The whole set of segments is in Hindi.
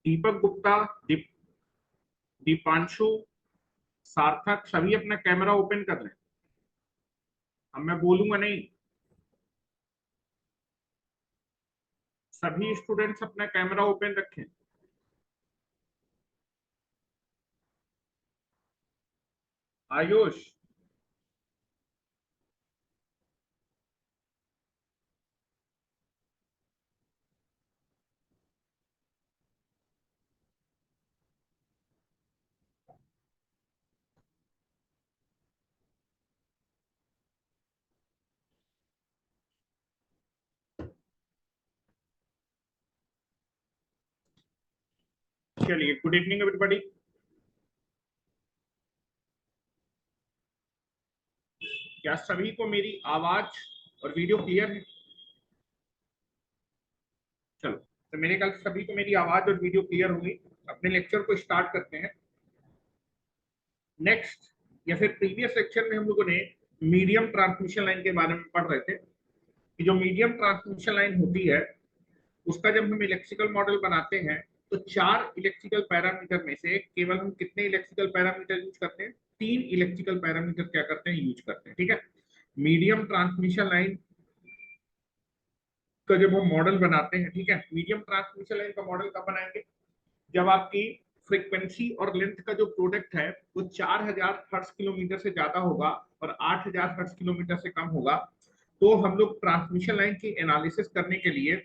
दीपक गुप्ता, दीपांशु, सार्थक सभी अपना कैमरा ओपन कर लें। अब मैं बोलूंगा नहीं, सभी स्टूडेंट्स अपना कैमरा ओपन रखें। आयुष, चलिए, गुड इवनिंग एवरीबॉडी। क्या सभी को मेरी आवाज और वीडियो क्लियर है? चलो, तो मेरे ख्याल से सभी को मेरी आवाज और वीडियो क्लियर होगी। अपने लेक्चर को स्टार्ट करते हैं। नेक्स्ट या फिर प्रीवियस लेक्चर में हम लोगों ने मीडियम ट्रांसमिशन लाइन के बारे में पढ़ रहे थे कि जो मीडियम ट्रांसमिशन लाइन होती है उसका जब हम इलेक्ट्रिकल मॉडल बनाते हैं तो चार इलेक्ट्रिकल पैरामीटर में से केवल हम कितने इलेक्ट्रिकल पैरामीटर यूज करते हैं? तीन इलेक्ट्रिकल पैरामीटर क्या करते हैं? यूज करते हैं। ठीक है। मीडियम ट्रांसमिशन लाइन का जब हम मॉडल बनाते हैं, ठीक है, मीडियम ट्रांसमिशन लाइन का मॉडल कब बनाएंगे? जब आपकी फ्रीक्वेंसी और लेंथ का जो प्रोडक्ट है वो 4000 हर्ट्ज किलोमीटर से ज्यादा होगा और 8000 हर्ट्ज किलोमीटर से कम होगा, तो हम लोग ट्रांसमिशन लाइन की एनालिसिस करने के लिए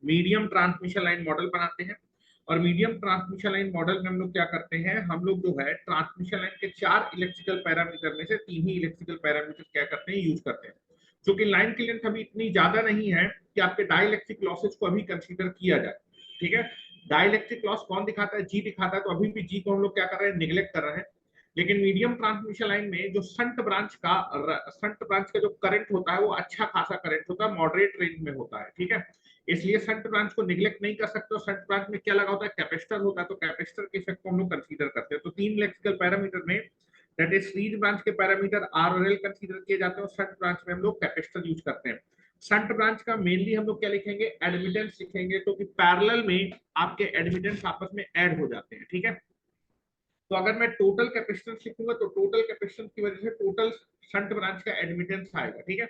मीडियम ट्रांसमिशन लाइन मॉडल बनाते हैं। और मीडियम ट्रांसमिशन लाइन मॉडल में हम लोग क्या करते हैं? हम लोग जो है ट्रांसमिशन लाइन के चार इलेक्ट्रिकल पैरामीटर में से तीन ही इलेक्ट्रिकल पैरामीटर क्या करते हैं? यूज करते हैं। क्योंकि लाइन की लेंथ अभी इतनी ज्यादा नहीं है कि आपके डाइलेक्ट्रिक लॉसेज को अभी कंसीडर किया जाए। ठीक है। डाइलेक्ट्रिक लॉस कौन दिखाता है? जी दिखाता है, तो अभी भी जी को हम लोग क्या कर रहे हैं? निगलेक्ट कर रहे हैं। लेकिन मीडियम ट्रांसमिशन लाइन में जो संट ब्रांच का जो करंट होता है वो अच्छा खासा करंट होता है, मॉडरेट रेंज में होता है। ठीक है। इसलिए संट ब्रांच को निगलेक्ट नहीं कर सकते। संट ब्रांच में क्या लगा होता है? कैपेसिटर होता है, तो कैपेसिटर के इफेक्ट को हम लोग कंसीडर करते हैं। तो तीन इलेक्ट्रिकल पैरामीटर में दैट इज सीरीज ब्रांच के पैरामीटर आर और एल कंसीडर किए जाते हैं और संट ब्रांच में हम लोग कैपेसिटर यूज करते हैं। संट ब्रांच का मेनली हम लोग क्या लिखेंगे? एडमिटेंस लिखेंगे, क्योंकि पैरेलल में आपके एडमिटेंस आपस में ऐड हो जाते हैं। ठीक है। तो अगर मैं टोटल कैपेसिटेंस लिखूंगा तो टोटल कैपेसिटेंस की वजह से टोटल शंट ब्रांच का एडमिटेंस आएगा। ठीक है।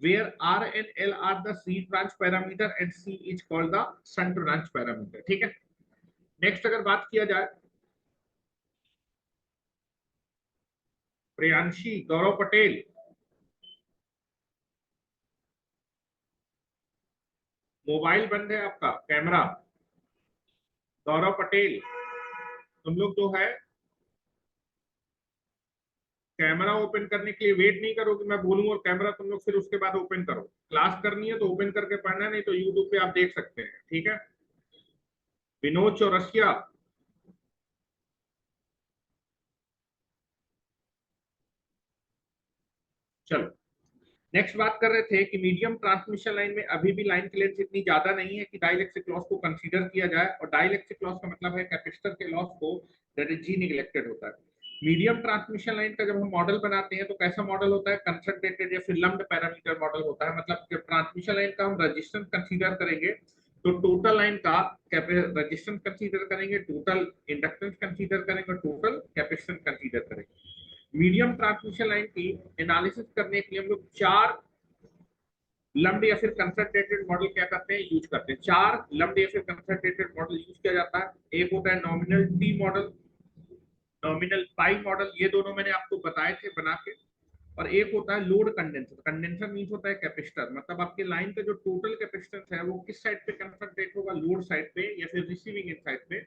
where R and L are the seed branch parameter and C is called the shunt branch parameter। ठीक है। नेक्स्ट अगर बात किया जाए, प्रियांशी, गौरव पटेल, मोबाइल बंद है आपका, कैमरा। गौरव पटेल, तुम लोग जो है कैमरा ओपन करने के लिए वेट नहीं करो कि मैं बोलूं और कैमरा तुम लोग फिर उसके बाद ओपन करो। क्लास करनी है तो ओपन करके पढ़ना, नहीं तो यूट्यूब पे आप देख सकते हैं। ठीक है। विनोद चौरसिया, चलो नेक्स्ट बात कर रहे थे कि मीडियम ट्रांसमिशन लाइन में अभी भी लाइन की लेंथ इतनी ज्यादा नहीं है कि डाइलेक्ट्रिक लॉस को कंसीडर किया जाए, और डाइलेक्ट्रिक लॉस का मतलब है कैपेसिटर के लॉस को, दैट इज जी निगलेक्टेड होता है। मीडियम ट्रांसमिशन लाइन का जब हम मॉडल बनाते हैं तो कैसा मॉडल होता है? कंसंट्रेटेड या फिर लम्प्ड पैरामीटर मॉडल होता है। मतलब जब ट्रांसमिशन लाइन का हम रेजिस्टेंस कंसीडर करेंगे तो टोटल लाइन का रेजिस्टेंस कंसीडर करेंगे, टोटल इंडक्टेंस कंसीडर करेंगे, टोटल कैपेसिटेंस कंसीडर करेंगे। मीडियम ट्रांसमिशन लाइन की एनालिसिस करने के लिए हम लोग चार लम्ड या फिर कंसंट्रेटेड मॉडल क्या करते हैं? यूज करते हैं। चार लम्ड या फिर कंसंट्रेटेड मॉडल यूज किया जाता है। एक होता है nominal T model, nominal pi model, ये दोनों मैंने आपको बताए थे बना के। और एक होता है लोड कंडेंसर। कंडेंसर मीन होता है कैपेसिटर, मतलब आपके लाइन का जो टोटल कैपेसिटेंस है वो किस साइड पे कंसंट्रेट होगा? लोड साइड पे या फिर रिसीविंग एंड साइड पे।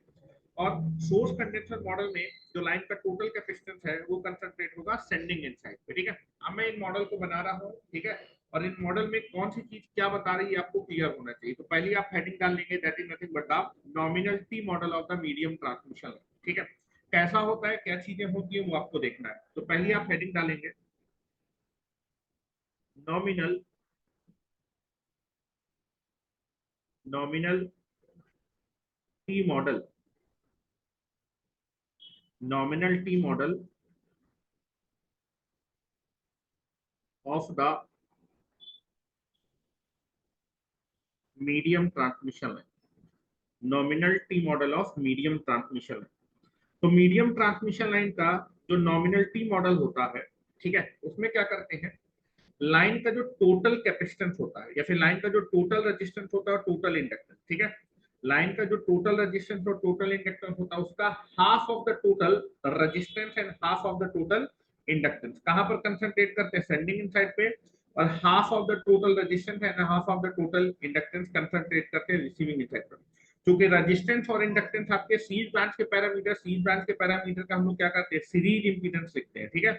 और सोर्स कंडेंसर मॉडल में जो लाइन का टोटल कैपेसिटेंस है वो कंसंट्रेट होगा सेंडिंग एंड साइड पे। ठीक है। अब मैं इन मॉडल को बना रहा हूँ, ठीक है, और इन मॉडल में कौन सी चीज क्या बता रही है आपको क्लियर होना चाहिए। तो पहले आप हेडिंग डाल लेंगे, that is nothing but the nominal T model of the medium transmission. ठीक है। कैसा होता है, क्या चीजें होती है, वो आपको देखना है। तो पहले आप हेडिंग डालेंगे nominal, nominal T model, nominal T model of the medium transmission line. Nominal T model of medium transmission line. तो मीडियम ट्रांसमिशन लाइन का जो नॉमिनल टी मॉडल होता है, ठीक है, उसमें क्या करते हैं, लाइन का जो टोटल कैपेसिटेंस होता है या फिर लाइन का जो टोटल रेजिस्टेंस होता है और टोटल इंडक्टेंस, ठीक है, लाइन का जो टोटल रेजिस्टेंस और टोटल इंडक्टेंस होता है उसका half of the total resistance and half of the total inductance कहां पर कंसंट्रेट करते हैं, सेंडिंग इन साइड पे, और half of the total resistance and half of the total inductance concentrate करते हैं रिसीविंग इन साइड पर। क्योंकि रेजिस्टेंस और इंडक्टेंस आपके सीरीज ब्रांच के पैरामीटर, सीरीज ब्रांच के पैरामीटर का हम लोग क्या करते हैं, सीरीज इंपीडेंस लिखते हैं, ठीक है।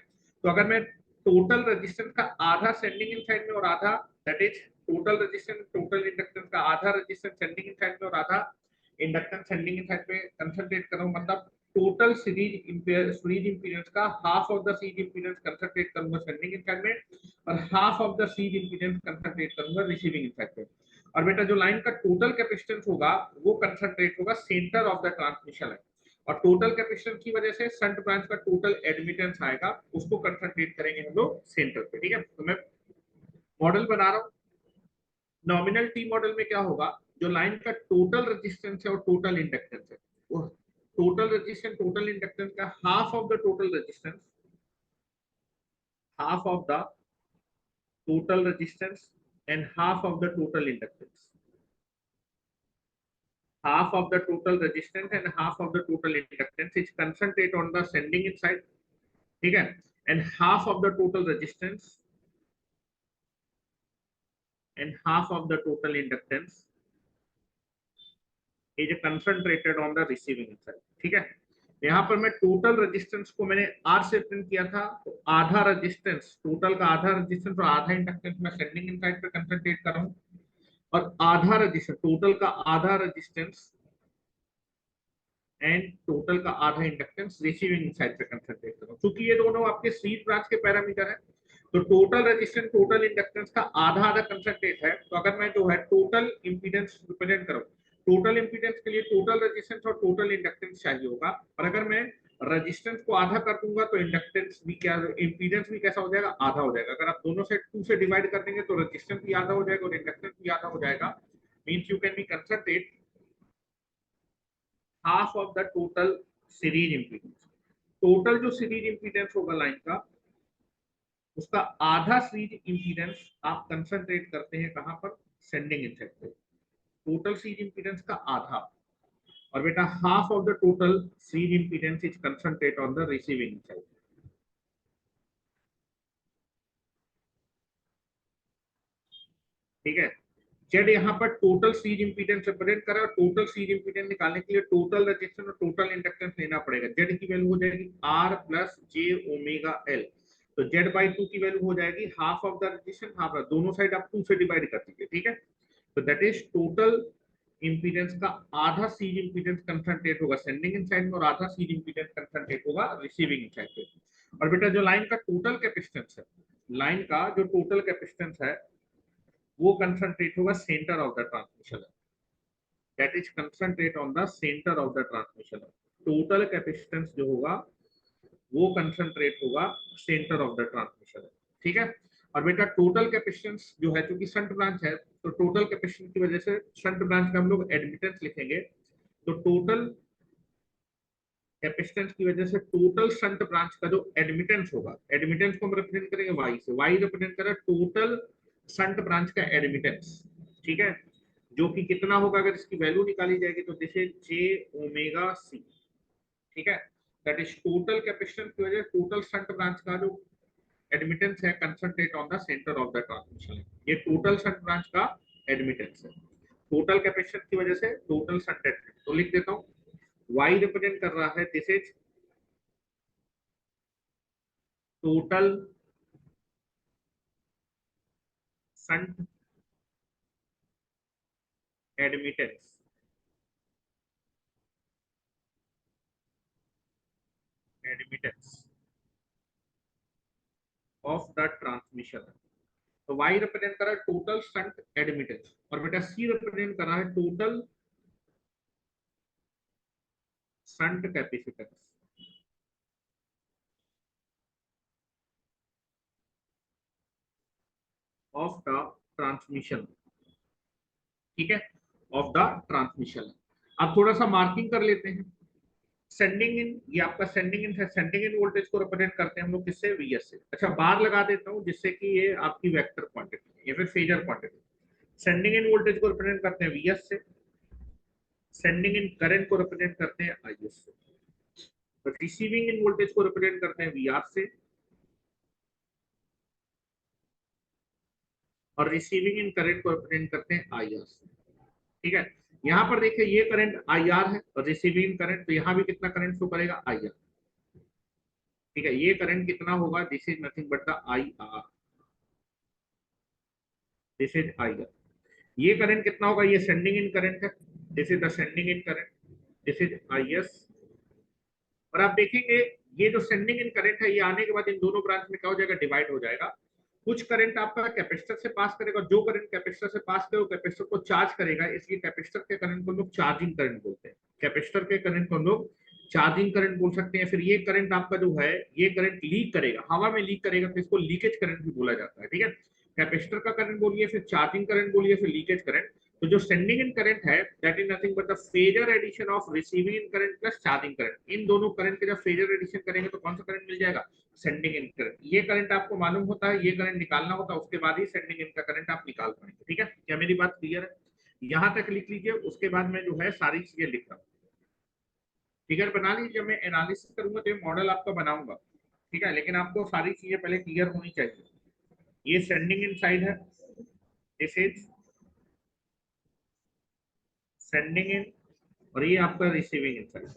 तो अगर मैं टोटल रेजिस्टेंस का आधा सेंडिंग इन साइड में और आधा, that is total resistance total inductance का आधा रेजिस्टेंस सेंडिंग इन साइड में और आधा इंडक्टेंस सेंडिंग इन साइड में कंसंट्रेट कर रहा हूं, मतलब टोटल सीरीज इंपीडेंस का half of the series impedance concentrate करूंगा सेंडिंग इन साइड में और half of the series impedance concentrate करूंगा रिसीविंग इन साइड में। और बेटा जो लाइन का टोटल कैपेसिटेंस होगा वो कंसंट्रेट होगा centre of the transmission line, और टोटल कैपेसिटेंस की वजह से शंट ब्रांच का टोटल एडमिटेंस आएगा, उसको कंसंट्रेट करेंगे हम लोग सेंटर पे, ठीक है। तो मैं मॉडल बना रहा हूं, नॉमिनल टी मॉडल में क्या होगा, जो लाइन का टोटल रेजिस्टेंस है और टोटल इंडक्टेंस है, वो टोटल रेजिस्टेंस टोटल इंडक्टेंस का half of the total resistance, half of the total resistance and half of the total inductance, half of the total resistance and half of the total inductance is concentrate on the sending in side, ठीक है, and half of the total resistance and half of the total inductance is concentrated on the receiving side, ठीक है। यहाँ पर मैं टोटल रेजिस्टेंस को मैंने आर से प्रिंट किया था, तो आधा रेजिस्टेंस, टोटल का आधा रेजिस्टेंस और आधा इंडक्टेंस मैं सेंडिंग इन साइड पे कंसंट्रेट कर रहा हूँ, और आधा रेजिस्टेंस, टोटल का आधा रेजिस्टेंस एंड टोटल का आधा इंडक्टेंस रिसीविंग साइड पे कंसंट्रेट करो, क्योंकि ये दोनों आपके सीरीज ब्रांच के पैरामीटर है। तो टोटल रेजिस्टेंस टोटल इंडक्टेंस का आधा आधा कंसंट्रेट है, तो अगर मैं जो है टोटल इंपीडेंस रिप्रेजेंट करूं, टोटल इंपीडेंस के लिए टोटल रेजिस्टेंस और टोटल इंडक्टेंस चाहिए होगा, और अगर मैं रेजिस्टेंस को आधा कर दूंगा तो इंडक्टेंस भी क्या, इंपीडेंस भी कैसा हो जाएगा, आधा हो जाएगा। अगर आप दोनों से 2 से डिवाइड कर देंगे तो रेजिस्टेंस भी आधा हो जाएगा और इंडक्टेंस भी आधा हो जाएगा, means you can be concentrate half of the total series impedance. Total जो सीरीज इंपीडेंस होगा लाइन का, उसका आधा सीरीज इंपीडेंस आप कंसंट्रेट करते हैं कहां पर, सेंडिंग इन साइड पे, टोटल सीरीज इंपीडेंस का आधा, और बेटा half of the total series impedance is concentrate on the receiving side, ठीक है। जेड यहाँ पर टोटल सीरीज इंपीडेंस रिप्रेजेंट कर रहा है, और टोटल सीरीज इंपीडेंस निकालने के लिए टोटल रेजिस्टेंस और टोटल इंडक्टेंस लेना पड़ेगा। जेड की वैल्यू हो जाएगी R plus j omega L, तो जेड बाई 2 की वैल्यू हो जाएगी half of the resistance, half, दोनों साइड आप 2 से डिवाइड कर दीजिए, ठीक है। तो दैट इज टोटल इंपीडेंस का आधा सीरीज इंपीडेंस कंसंट्रेट होगा सेंडिंग इन साइड में और आधा सीरीज इंपीडेंस कंसंट्रेट होगा रिसीविंग इन साइड पे। और बेटा जो लाइन का टोटल कैपेसिटेंस है, लाइन का जो टोटल कैपेसिटेंस है वो कंसंट्रेट होगा centre of the transmission line, that is concentrate on the centre of the transmission line. Total capacitance जो होगा वो कंसंट्रेट होगा centre of the transmission line, ठीक है। और बेटा टोटल कैपेसिटेंस जो है, क्योंकि शंट ब्रांच है तो टोटल कैपेसिटेंस की वजह से शंट ब्रांच का हम लोग एडमिटेंस लिखेंगे, तो टोटल कैपेसिटेंस की वजह से टोटल शंट ब्रांच का जो एडमिटेंस होगा, एडमिटेंस को हम रिप्रेजेंट करेंगे वाई से, वाई रिप्रेजेंट करें टोटल शंट ब्रांच का एडमिटेंस, ठीक है, जो कि कितना होगा, अगर इसकी वैल्यू निकाली जाएगी तो this is j omega C, ठीक है। दैट इज टोटल कैपेसिटेंस की वजह से टोटल शंट ब्रांच का जो एडमिटेंस है concentrate on the centre of the transmission line, ये टोटल शंट ब्रांच का एडमिटेंस है, टोटल कैपेसिटेंस की वजह से टोटल शंट एडमिटेंस। तो लिख देता हूं, y रिप्रेजेंट कर रहा है this is total shunt admittance, admittance of the transmission. तो y रिप्रेजेंट कर रहा है टोटल शंट एडमिटेंस, और बेटा c रिप्रेजेंट कर रहा है total shunt capacitance of the transmission, ठीक है, ऑफ द ट्रांसमिशन। अब थोड़ा सा मार्किंग कर लेते हैं। सेंडिंग इन, ये आपका सेंडिंग इन है, सेंडिंग इन वोल्टेज को रिप्रेजेंट करते हैं हम लोग किससे, वीएस से। अच्छा बार लगा देता हूं जिससे कि ये आपकी वेक्टर क्वांटिटी है या फिर phasor quantity. Sending end voltage को रिप्रेजेंट करते हैं वीएस से, सेंडिंग इन करंट को रिप्रेजेंट करते हैं आईएस से, तो रिसीविंग इन वोल्टेज को रिप्रेजेंट करते हैं वीआर से, और रिसीविंग इन करंट को रिप्रेजेंट करते हैं आईआर से। ठीक है, यहाँ पर देखिए ये करंट आईआर है और रिसीविंग करंट, तो यहाँ भी कितना करंट फ्लो करेगा, आईआर। ठीक है, ये करंट कितना होगा, this is nothing but the I R, this is I R. ये करंट कितना होगा, ये सेंडिंग इन करंट है, this is the sending end current, this is I S. और आप देखेंगे ये जो सेंडिंग इन करंट है, ये आने के बाद इन दोनों ब्रांच में क्या हो जाएगा, डिवाइड हो जाएगा। कुछ करंट आपका कैपेसिटर से पास करेगा, जो करंट कैपेसिटर से पास करे वो कैपेसिटर को चार्ज करेगा, इसलिए कैपेसिटर के करंट को लोग चार्जिंग करंट बोलते हैं। कैपेसिटर के करंट को लोग चार्जिंग करंट बोल सकते हैं। फिर ये करंट आपका जो है, ये करंट लीक करेगा, हवा में लीक करेगा, तो इसको लीकेज करंट भी बोला जाता है। ठीक है, कैपेसिटर का करंट बोलिए, फिर चार्जिंग करंट बोलिए, फिर लीकेज करंट। तो जो सेंडिंग इन करंट है that is nothing but the phasor addition of receiving end current plus charging current. इन दोनों करंट के जब फेजर एडिशन करेंगे तो कौन सा करंट मिल जाएगा, सेंडिंग इन करंट। ये करंट आपको मालूम होता है, ये करंट निकालना होता है, उसके बाद ही सेंडिंग इन का करंट आप निकाल पाएंगे। ठीक है, क्या मेरी बात क्लियर है, यहां तक लिख लीजिए, उसके बाद मैं जो है सारी चीजें लिख रहा हूँ। फिगर बना लीजिए, जब मैं एनालिसिस करूंगा तो ये मॉडल आपका बनाऊंगा। ठीक है, लेकिन आपको सारी चीजें पहले क्लियर होनी चाहिए। ये सेंडिंग इन साइड है, दिस इज सेंडिंग इन, और ये आपका रिसीविंग इन साइड,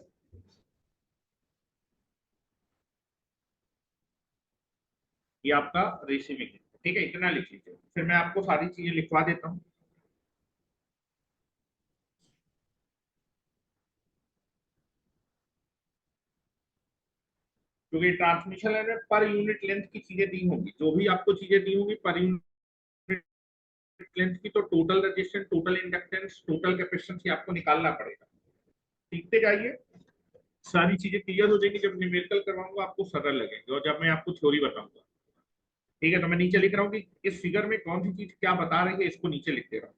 ये आपका रिसीविंग इन। ठीक है, इतना लिख लीजिए, फिर मैं आपको सारी चीजें लिखवा देता हूँ। क्योंकि ट्रांसमिशन लाइन में पर यूनिट लेंथ की चीजें दी होंगी, जो भी आपको चीजें दी होंगी पर यूनिट लेंथ की, तो total resistance, total inductance, total capacitance ये आपको निकालना पड़ेगा। सीखते जाइए, सारी चीजें क्लियर हो जाएंगी, जब न्यूमेरिकल करवाऊंगा आपको सरल लगेगा, और जब मैं आपको थ्योरी बताऊंगा। ठीक है, तो मैं नीचे लिख रहा हूँ कि इस फिगर में कौन सी चीज क्या बता रही है, इसको नीचे लिख दे रहा हूँ।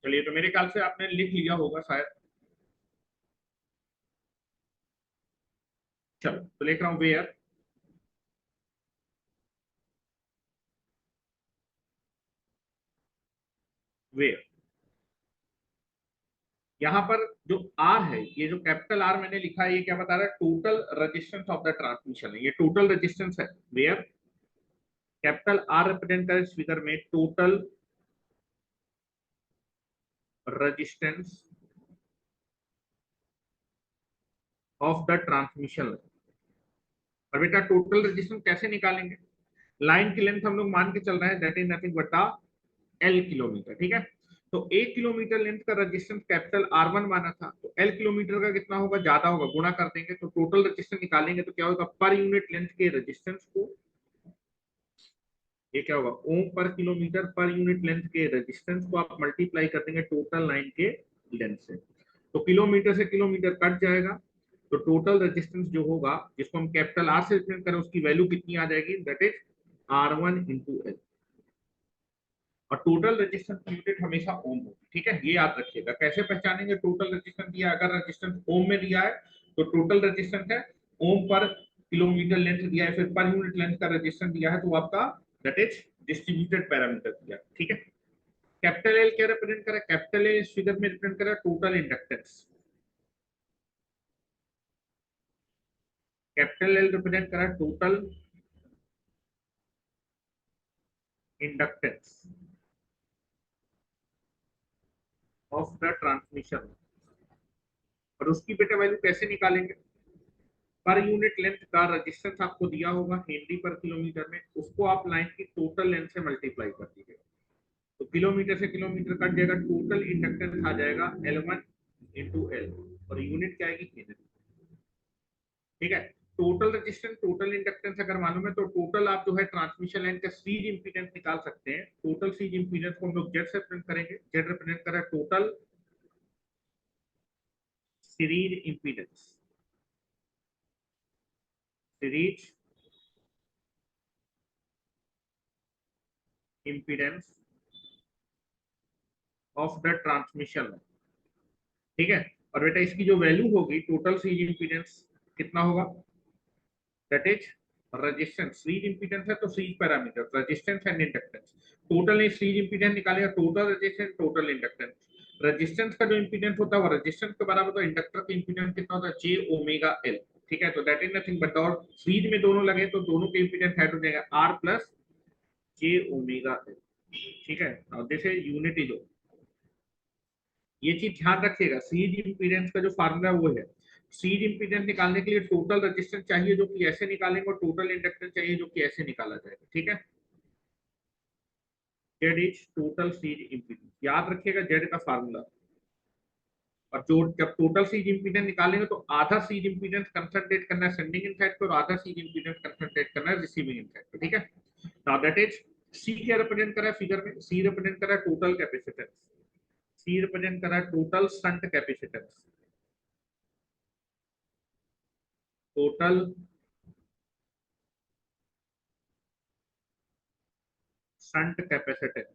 चलिए, तो मेरे ख्याल से आपने लिख लिया होगा शायद। चलो तो लिख रहा हूँ, वेयर, वेयर, यहाँ पर जो आर है, ये जो कैपिटल आर मैंने लिखा है, ये क्या बता रहा है, total resistance of the transmission है, ये टोटल रेजिस्टेंस है। वेयर कैपिटल आर रिप्रेजेंट कर इस फिगर में total resistance of the transmission line. और बेटा टोटल रेजिस्टेंस कैसे निकालेंगे, लाइन की लेंथ हम लोग मान के चल रहे हैं दैट इज नथिंग बटा एल किलोमीटर। ठीक है, तो 1 किलोमीटर लेंथ का रेजिस्टेंस कैपिटल R1 माना था, तो एल किलोमीटर का कितना होगा, ज्यादा होगा, गुणा कर देंगे, तो टोटल रेजिस्टेंस निकालेंगे तो क्या होगा, पर यूनिट लेंथ के रेजिस्टेंस को, ये क्या होगा, ओम पर किलोमीटर, पर यूनिट लेंथ के रेजिस्टेंस को आप मल्टीप्लाई कर देंगे टोटल लाइन के लेंथ से, तो किलोमीटर से किलोमीटर कट जाएगा, तो टोटल रेजिस्टेंस जो होगा, जिसको हम कैपिटल आर से रिप्रेजेंट करें, उसकी वैल्यू कितनी आ जाएगी, दैट इज R1 × L। और टोटल रेजिस्टेंस यूनिट हमेशा ओम होगी। ठीक है, ये याद रखिएगा, कैसे पहचानेंगे टोटल रेजिस्टेंस दिया, अगर रेजिस्टेंस ओम में दिया है तो टोटल रेजिस्टेंस है, ओम पर किलोमीटर लेंथ दिया है, फिर पर यूनिट लेंथ का रेजिस्टेंस दिया है, तो आपका दैट इज डिस्ट्रीब्यूटेड पैरामीटर दिया। ठीक है, कैपिटल एल क्या रिप्रेजेंट करा, कैपिटल ए इस फिगर में रिप्रेजेंट करा total inductance, capital L represent करा total inductance of the transmission. और उसकी बेटा वैल्यू कैसे निकालेंगे, पर यूनिट लेंथ का रेजिस्टेंस आपको दिया होगा हेनरी पर किलोमीटर में, उसको आप लाइन की टोटल लेंथ से मल्टीप्लाई कर दीजिएगा, तो किलोमीटर से किलोमीटर कट जाएगा, टोटल इंडक्टेंस आ जाएगा L1 × L, और यूनिट क्या आएगी, हेनरी। ठीक है, टोटल रेजिस्टेंस, टोटल इंडक्टेंस अगर मालूम है तो टोटल आप जो है ट्रांसमिशन लाइन का सीरीज इंपीडेंस निकाल सकते हैं। टोटल सीरीज इंपीडेंस को हम लोग जेड से रिप्रेजेंट करेंगे, जेड रिप्रेजेंट कर रहा है total series impedance, series impedance of the transmission, ठीक है। और बेटा इसकी जो वैल्यू होगी टोटल सीरीज इम्पीडेंस कितना होगा, that is resistance. Series impedance है तो series parameter resistance and inductance. Total नहीं, सीरीज इम्पीडेंस निकालेगा total resistance total inductance. Resistance का जो इम्पीडेंस होता है वो रेजिस्टेंस के बराबर होता है, इंडक्टर का इम्पीडेंस कितना होता है, जे ओमेगा एल, ठीक है। तो दैट इज नथिंग बट, और सीरीज में दोनों लगे तो दोनों के इम्पीडेंस ऐड हो जाएगा R plus j omega L, ठीक है। और दिस इज यूनिटी लो। ये चीज ध्यान रखिएगा, सीरीज इम्पीडेंस का जो फार्मूला वो है, सीरीज इम्पीडेंस निकालने के लिए टोटल रेजिस्टेंस चाहिए जो कि ऐसे निकालेंगे, और टोटल इंडक्टेंस चाहिए जो कि ऐसे निकाला जाएगा, ठीक है। Z is total series impedance, याद रखिएगा जेड का फार्मूला। और जो जब टोटल सीरीज इम्पीडेंस निकालेंगे तो आधा सीरीज इम्पीडेंस कंसंट्रेट करना है सेंडिंग इन साइड पर, और आधा सीरीज इम्पीडेंस कंसंट्रेट करना है रिसीविंग इन साइड पर, ठीक है। नाउ दैट इज सी क्या रिप्रेजेंट कर रहा है फिगर में, सी रिप्रेजेंट कर रहा है टोटल कैपेसिटेंस, सी रिप्रेजेंट कर रहा है total shunt capacitance, total shunt capacitance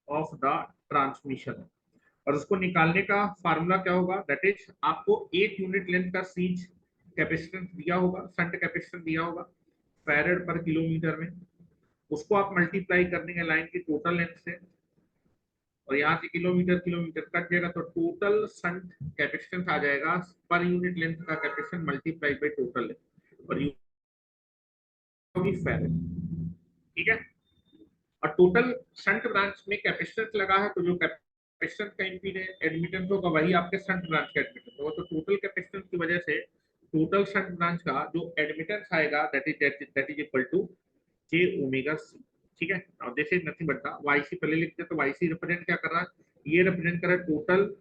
of the transmission. और उसको निकालने का फार्मूला क्या होगा, दैट इज आपको एक यूनिट लेंथ का सीरीज कैपेसिटेंस दिया होगा, शंट कैपेसिटेंस दिया होगा फैरेड पर किलोमीटर में, उसको आप मल्टीप्लाई करने के लाइन की टोटल लेंथ से, और यहाँ से किलोमीटर किलोमीटर कट जाएगा तो टोटल शंट कैपेसिटेंस आ जाएगा पर यूनिट लेंथ का capacitance multiply by total length, और यूनिट फैरेड, ठीक है। और टोटल शंट ब्रांच में कैपेसिटेंस लगा है तो जो कैपेसिटेंस का इम्पीडेंस एडमिटेंस होगा वही आपके शंट ब्रांच का एडमिटेंस होगा, तो टोटल कैपेसिटेंस की वजह से टोटल शंट ब्रांच का जो एडमिटेंस आएगा that is equal to j omega C, ठीक है। अब this is nothing but the Y C, पहले लिखते तो वाई सी रिप्रेजेंट क्या कर रहा है, ये रिप्रेजेंट कर रहा है total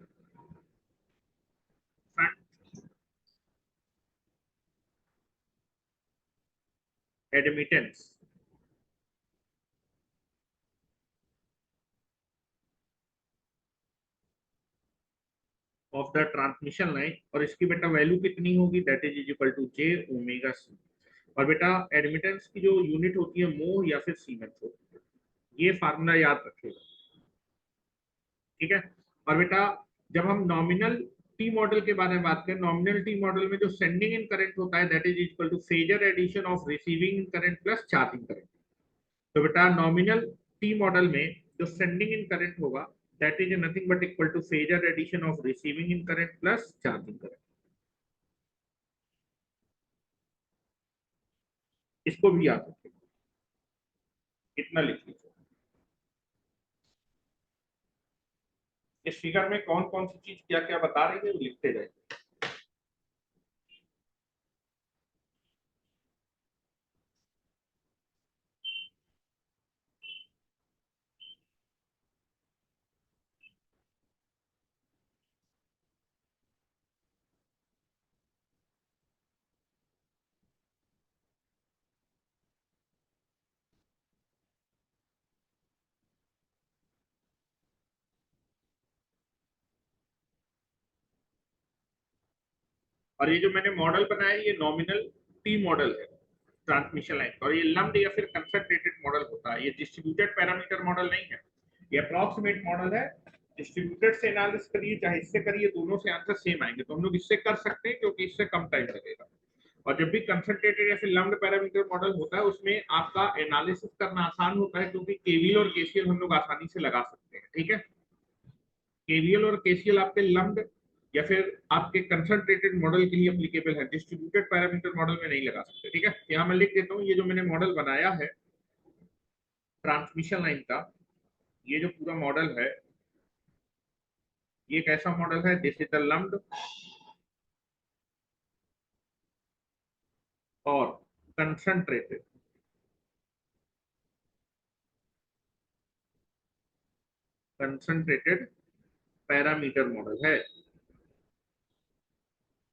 admittance of the transmission line, और इसकी बेटा वैल्यू कितनी होगी, that is equal to j omega C. और बेटा एडमिटेंस की जो यूनिट होती है मो या फिर सीमेंस होती है, ये फार्मूला याद रखिएगा, ठीक है। और बेटा जब हम नॉमिनल टी मॉडल के बारे में बात करें, नॉमिनल टी मॉडल में जो सेंडिंग इन करंट होता है that is equal to phasor addition of receiving end current plus charging current. तो बेटा नॉमिनल टी मॉडल में जो सेंडिंग इन करंट होगा that is nothing but equal to phasor addition of receiving end current plus charging current, इसको भी याद रखिए, इतना लिख लीजिए। इस फिगर में कौन कौन सी चीज क्या क्या बता रही है वो लिखते जाए। और ये जो मैंने मॉडल बनाया ये नॉमिनल टी मॉडल है ट्रांसमिशन लाइन, और ये लम्प्ड या फिर कंसंट्रेटेड मॉडल होता है, ये डिस्ट्रीब्यूटेड पैरामीटर मॉडल नहीं है, ये अप्रॉक्सीमेट मॉडल है। डिस्ट्रीब्यूटेड से एनालिसिस करिए चाहे इससे करिए, दोनों से आंसर सेम आएंगे, तो हम लोग इससे कर सकते हैं क्योंकि इससे कम टाइम लगेगा। और जब भी कंसंट्रेटेड या फिर लम्प्ड पैरामीटर मॉडल होता है उसमें आपका एनालिसिस करना आसान होता है क्योंकि केवीएल और केसीएल हम लोग आसानी से लगा सकते हैं, ठीक है। केवीएल और केसीएल आपके लम्प्ड या फिर आपके कंसंट्रेटेड मॉडल के लिए एप्लीकेबल है, डिस्ट्रीब्यूटेड पैरामीटर मॉडल में नहीं लगा सकते, ठीक है। यहाँ मैं लिख देता हूँ, ये जो मैंने मॉडल बनाया है ट्रांसमिशन लाइन का, ये जो पूरा मॉडल है ये कैसा मॉडल है, दिस इज द लम्प्ड और कंसंट्रेटेड कंसंट्रेटेड पैरामीटर मॉडल है।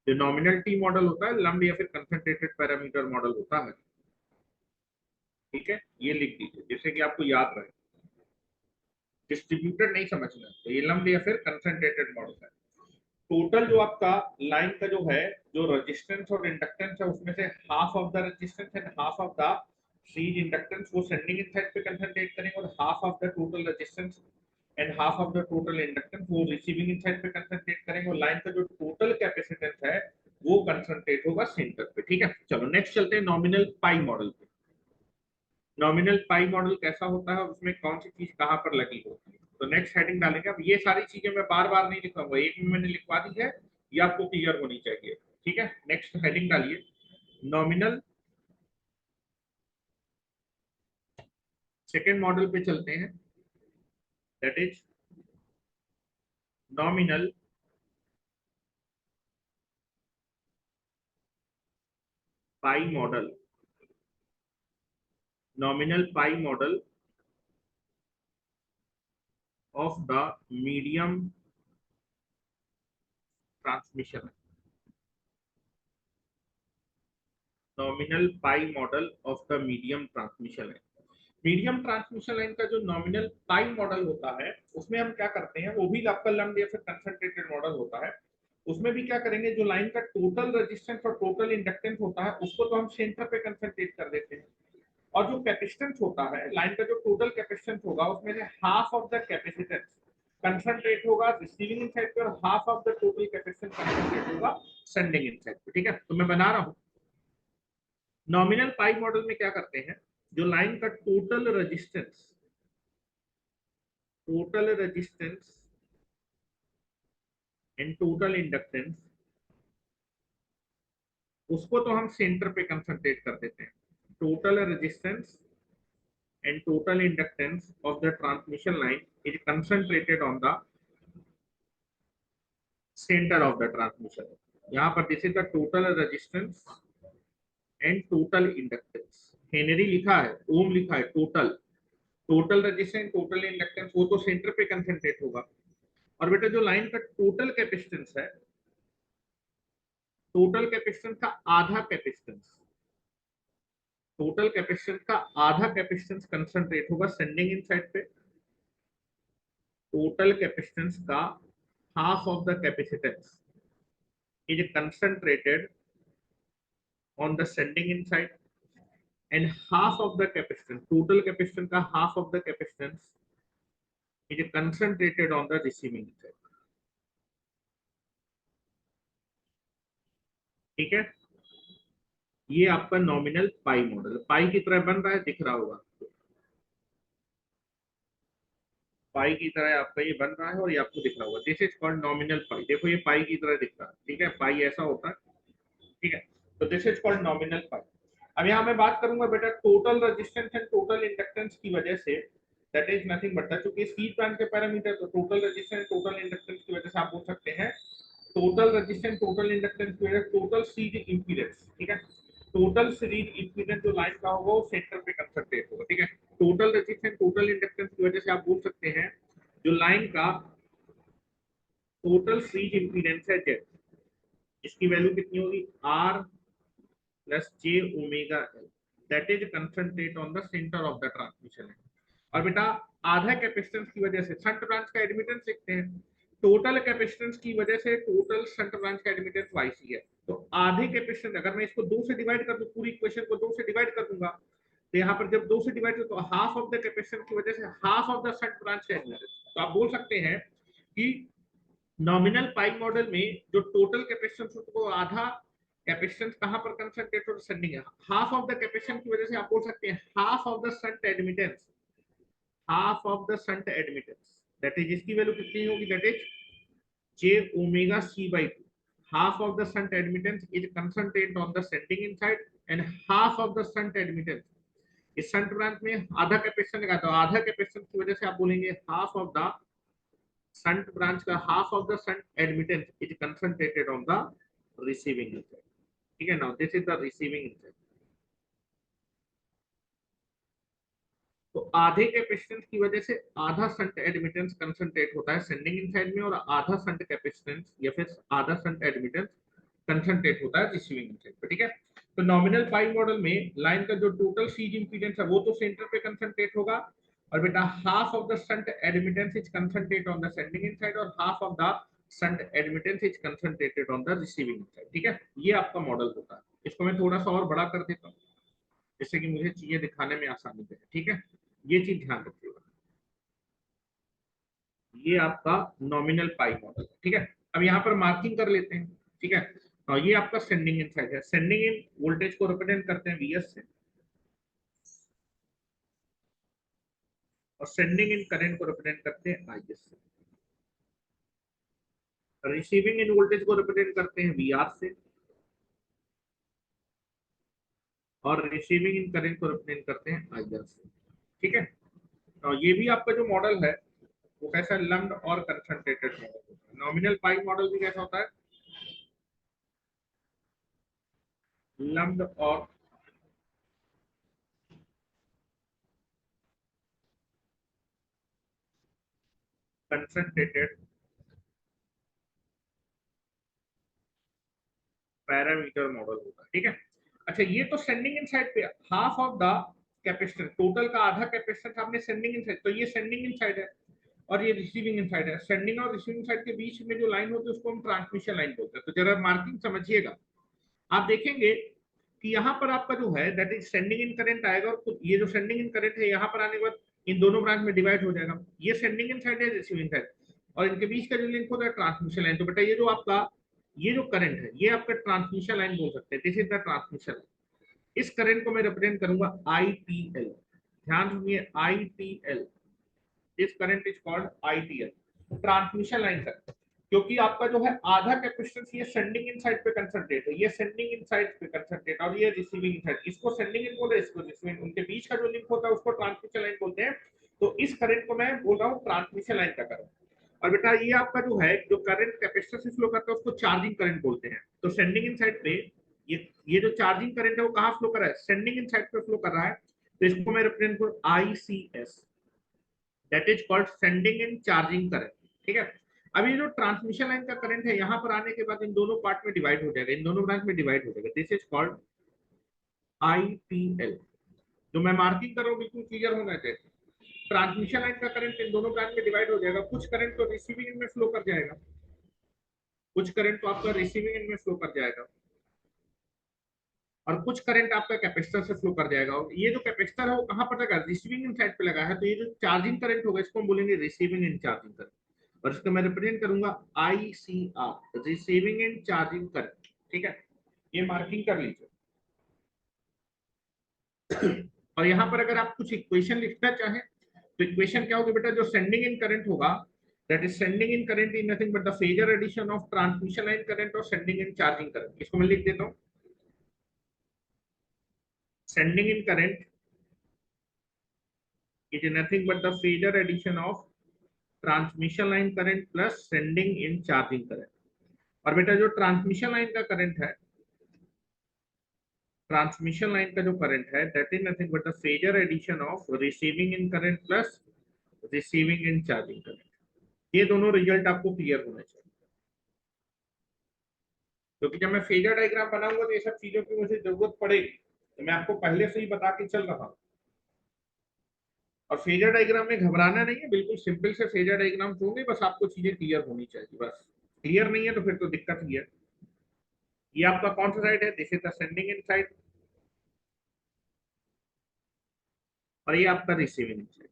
जो नॉमिनल टी मॉडल होता है लम्प्ड या फिर कंसंट्रेटेड पैरामीटर मॉडल होता है, ठीक है। ये लिख दीजिए जिससे कि आपको याद रहे, डिस्ट्रीब्यूटेड नहीं समझना, तो ये लम्प्ड या फिर कंसंट्रेटेड मॉडल है। टोटल जो आपका लाइन का जो है, जो रेजिस्टेंस और इंडक्टेंस है, उसमें से half of the resistance and half of the series inductance वो सेंडिंग इन साइड पे कंसंट्रेट करेंगे, और half of the total resistance and half of the total inductance वो रिसीविंग इन साइड पे कंसंट्रेट करेंगे, और लाइन का जो टोटल कैपेसिटेंस है वो कंसंट्रेट होगा सेंटर पे। ठीक है, चलो नेक्स्ट चलते हैं नॉमिनल पाई मॉडल पे। नॉमिनल पाई मॉडल कैसा होता है, उसमें कौन सी चीज कहां पर लगी होती है। तो नेक्स्ट हेडिंग डालेंगे। अब ये सारी चीजें मैं बार बार नहीं लिखूंगा, एक में मैंने लिखवा दी है, ये आपको क्लियर होनी चाहिए। ठीक है, नेक्स्ट हेडिंग डालिए, नॉमिनल। सेकेंड मॉडल पे चलते हैं, that is nominal pi model. Nominal pi model of the medium transmission. Nominal pi model of the medium transmission line. Medium transmission line का जो नॉमिनल पाई मॉडल होता है, उसमें हम क्या करते हैं, वो भी आपका लम्प्ड या फिर कंसंट्रेटेड मॉडल होता है। उसमें भी क्या करेंगे, जो लाइन का टोटल रेजिस्टेंस और टोटल इंडक्टेंस होता है उसको तो हम सेंटर पे कंसंट्रेट कर देते हैं, और जो कैपेसिटेंस होता है, लाइन का जो टोटल कैपेसिटेंस होगा उसमें से half of the capacitance concentrate होगा रिसीविंग इन साइड पे, और half of the total capacitance concentrate होगा सेंडिंग इन साइड पे। ठीक है, तो मैं बना रहा हूं। नॉमिनल पाई मॉडल में क्या करते हैं, जो लाइन का total resistance and total inductance, उसको तो हम सेंटर पे कंसंट्रेट कर देते हैं। Total resistance and total inductance of the transmission line is concentrated on the centre of the transmission. यहाँ पर this is the total resistance and total inductance. Henry लिखा है, ओम लिखा है, टोटल रेजिस्टेंस टोटल इंडक्टेंस वो तो सेंटर पे कंसंट्रेट होगा। और बेटा जो लाइन का टोटल कैपेसिटेंस है, टोटल कैपेसिटेंस का आधा कैपेसिटेंस, टोटल कैपेसिटेंस का आधा कैपेसिटेंस कंसंट्रेट होगा सेंडिंग इन साइड पे। टोटल कैपेसिटेंस का half of the capacitance is concentrated on the sending end side, and half of the capacitance, total capacitance का half of the capacitance is concentrated on the receiving side. ठीक है, ये आपका नॉमिनल पाई मॉडल पाई की तरह बन रहा है, दिख रहा होगा, पाई की तरह आपका ये बन रहा है और ये आपको दिख रहा होगा। दिस इज कॉल्ड नॉमिनल पाई। देखो ये पाई की तरह दिख रहा है। ठीक है, पाई ऐसा होता है। ठीक है, तो दिस इज कॉल्ड नॉमिनल पाई। अब यहाँ मैं बात करूंगा बेटा total resistance and total inductance की वजह से, दैट इज नथिंग बट क्योंकि स्पीड ब्रांच के पैरामीटर, तो टोटल रेजिस्टेंस टोटल इंडक्टेंस की वजह से आप बोल सकते हैं टोटल रेजिस्टेंस टोटल इंडक्टेंस की वजह से टोटल सीरीज इंपीडेंस। ठीक है, टोटल सीरीज इंपीडेंस जो लाइन का होगा वो सेंटर पे कंसंट्रेट होगा। ठीक है, टोटल रेजिस्टेंस टोटल इंडक्टेंस की वजह से आप बोल सकते हैं जो लाइन का टोटल सीरीज इंपीडेंस है जेड, इसकी वैल्यू कितनी होगी, R plus j omega L, that is concentrate on the centre of the transmission line. और बेटा आधा कैपेसिटेंस की वजह से शंट ब्रांच का एडमिटेंस लिखते हैं, टोटल कैपेसिटेंस की वजह से टोटल शंट ब्रांच का एडमिटेंस वाईसी है। तो आधे कैपेसिटेंस, अगर मैं इसको 2 से डिवाइड कर दूं, पूरी इक्वेशन को 2 से डिवाइड कर दूंगा, तो यहाँ पर जब 2 से डिवाइड कर, तो हाफ ऑफ द कैपेसिटेंस की वजह से half of the shunt branch का एडमिटेंस। तो आप बोल सकते हैं कि नॉमिनल पाई मॉडल में जो टोटल कैपेसिटेंस को आधा कैपेसिटेंस कहां पर कंसंट्रेट और सेंडिंग है, हाफ ऑफ द कैपेसिटेंस की वजह से आप बोल सकते हैं half of the shunt admittance, half of the shunt admittance, that is इसकी वैल्यू कितनी होगी, that is j omega c by 2. Half of the shunt admittance is concentrated on the sending inside and half of the shunt admittance, इस शंट ब्रांच में आधा कैपेसिटेंस लगा, तो आधा कैपेसिटेंस की वजह से आप बोलेंगे half of the shunt branch का half of the shunt admittance is concentrated on the receiving end side. ठीक है, now this is the receiving end side. तो आधे कैपेसिटेंस की वजह से आधा शंट एडमिटेंस कंसंट्रेट होता है सेंडिंग इन साइड में, और आधा शंट कैपेसिटेंस या फिर आधा शंट एडमिटेंस कंसंट्रेट होता है रिसीविंग इन साइड पे। ठीक है, तो नॉमिनल पाई मॉडल में लाइन का जो टोटल सीरीज इंपीडेंस है वो तो सेंटर पे कंसंट्रेट होगा, और बेटा half of the shunt admittance is concentrate on the sending end side, और half of the shunt admittance is concentrated on the receiving side. ठीक है, ये आपका मॉडल होता है। इसको मैं थोड़ा सा और बड़ा कर देता हूँ जिससे कि मुझे चीजें दिखाने में आसानी रहे। ठीक है, ये चीज ध्यान रखिएगा। ये आपका नॉमिनल पाई मॉडल है। ठीक है, अब यहाँ पर मार्किंग कर लेते हैं। ठीक है, और ये आपका सेंडिंग इन साइड है। सेंडिंग इन वोल्टेज को रिप्रेजेंट करते हैं वीएस से, और सेंडिंग इन करंट को रिप्रेजेंट करते हैं आईएस से। रिसीविंग इन वोल्टेज को रिप्रेजेंट करते हैं वीआर से, और रिसीविंग इन करंट को रिप्रेजेंट करते हैं आईआर से। ठीक है, और ये भी आपका जो मॉडल है वो कैसा लम्प्ड और कंसंट्रेटेड मॉडल होता है। नॉमिनल पाई मॉडल भी कैसा होता है, लम्प्ड और कंसंट्रेटेड पैरामीटर मॉडल होता है। ठीक है, अच्छा ये तो सेंडिंग इन साइड पे half of the capacitor, total का आधा कैपेसिटर आपने सेंडिंग इन साइड, तो ये सेंडिंग इन साइड है और ये रिसीविंग इन साइड है। सेंडिंग और रिसीविंग साइड के बीच में जो लाइन होती है उसको हम ट्रांसमिशन लाइन बोलते हैं। तो जरा मार्किंग समझिएगा, आप देखेंगे कि यहाँ पर आपका जो है that is sending end current आएगा, और ये जो सेंडिंग इन करंट है यहाँ पर आने के बाद इन दोनों ब्रांच में डिवाइड हो जाएगा। ये सेंडिंग इन साइड है, रिसीविंग साइड, और इनके बीच का जो लिंक होता है ट्रांसमिशन लाइन। तो बेटा ये जो आपका ये जो करंट है ये आपका ट्रांसमिशन लाइन बोल सकते हैं, this is the transmission line. इस करंट को मैं रिप्रेजेंट करूंगा आईटीएल। ध्यान सुनिए, ITL, this current is called ITL, transmission line current. क्योंकि आपका जो है आधा कैपेसिटेंस ये सेंडिंग इन साइड पे कंसंट्रेट है, ये सेंडिंग इन साइड पे कंसंट्रेट, और ये रिसीविंग इन साइड, इसको सेंडिंग इन बोलते हैं, इसको रिसीविंग, उनके बीच का जो लिंक होता है उसको ट्रांसमिशन लाइन बोलते हैं। तो इस करंट को मैं बोल रहा हूँ ट्रांसमिशन लाइन का करंट। और बेटा ये आपका जो है जो करंट कैपेसिटर से फ्लो करता है उसको चार्जिंग करंट बोलते हैं। तो सेंडिंग इन साइड पे ये जो चार्जिंग करंट है वो कहाँ फ्लो कर रहा है, सेंडिंग इन साइड पे फ्लो कर रहा है। तो इसको मैं रिप्रेजेंट करूँ ICS, that is called sending end charging current. ठीक है, अब ये जो ट्रांसमिशन लाइन का करंट है यहाँ पर आने के बाद इन दोनों पार्ट में डिवाइड हो जाएगा, इन दोनों ब्रांच में डिवाइड हो जाएगा, दिस इज कॉल्ड आईपीएल। जो मैं मार्किंग कर रहा हूँ बिल्कुल क्लियर होना चाहिए। ट्रांसमिशन लाइन का करंट इन दोनों ब्रांच में डिवाइड हो जाएगा, कुछ करंट तो रिसीविंग एंड में फ्लो कर जाएगा, कुछ करंट तो आपका रिसीविंग एंड में फ्लो कर जाएगा, और कुछ करंट आपका कैपेसिटर से फ्लो कर जाएगा। और ये जो कैपेसिटर है वो कहाँ पर लगा, रिसीविंग इन साइड पे लगा है। तो ये जो चार्जिंग करंट होगा इसको हम बोलेंगे रिसीविंग एंड चार्जिंग करंट, और इसको मैं रिप्रेजेंट करूंगा ICR, receiving end charging current. ठीक है, ये मार्किंग कर लीजिए। और यहाँ पर अगर आप कुछ इक्वेशन लिखना चाहें तो इक्वेशन क्या होगी बेटा, जो सेंडिंग इन करंट होगा that is sending end current is nothing but the phasor addition of transmission line current और सेंडिंग इन चार्जिंग करंट। इसको मैं लिख देता हूँ, sending end current is nothing but the phasor addition of transmission line current plus sending end charging current. और बेटा जो ट्रांसमिशन लाइन का करंट है, ट्रांसमिशन लाइन का जो करंट है that is nothing but the phasor addition of receiving end current plus receiving end charging current. ये दोनों रिजल्ट आपको क्लियर होने चाहिए, क्योंकि जब मैं फेजर डायग्राम बनाऊंगा तो ये सब चीजों की मुझे जरूरत पड़ेगी, तो मैं आपको पहले से ही बता के चल रहा हूँ। और फेजर डायग्राम में घबराना नहीं है, बिल्कुल सिंपल से फेजर डायग्राम होंगे, बस आपको चीजें क्लियर होनी चाहिए। बस क्लियर नहीं है तो फिर तो दिक्कत ही है। ये आपका कौन सा साइड है, this is the sending end side, और ये आपका receiving end side.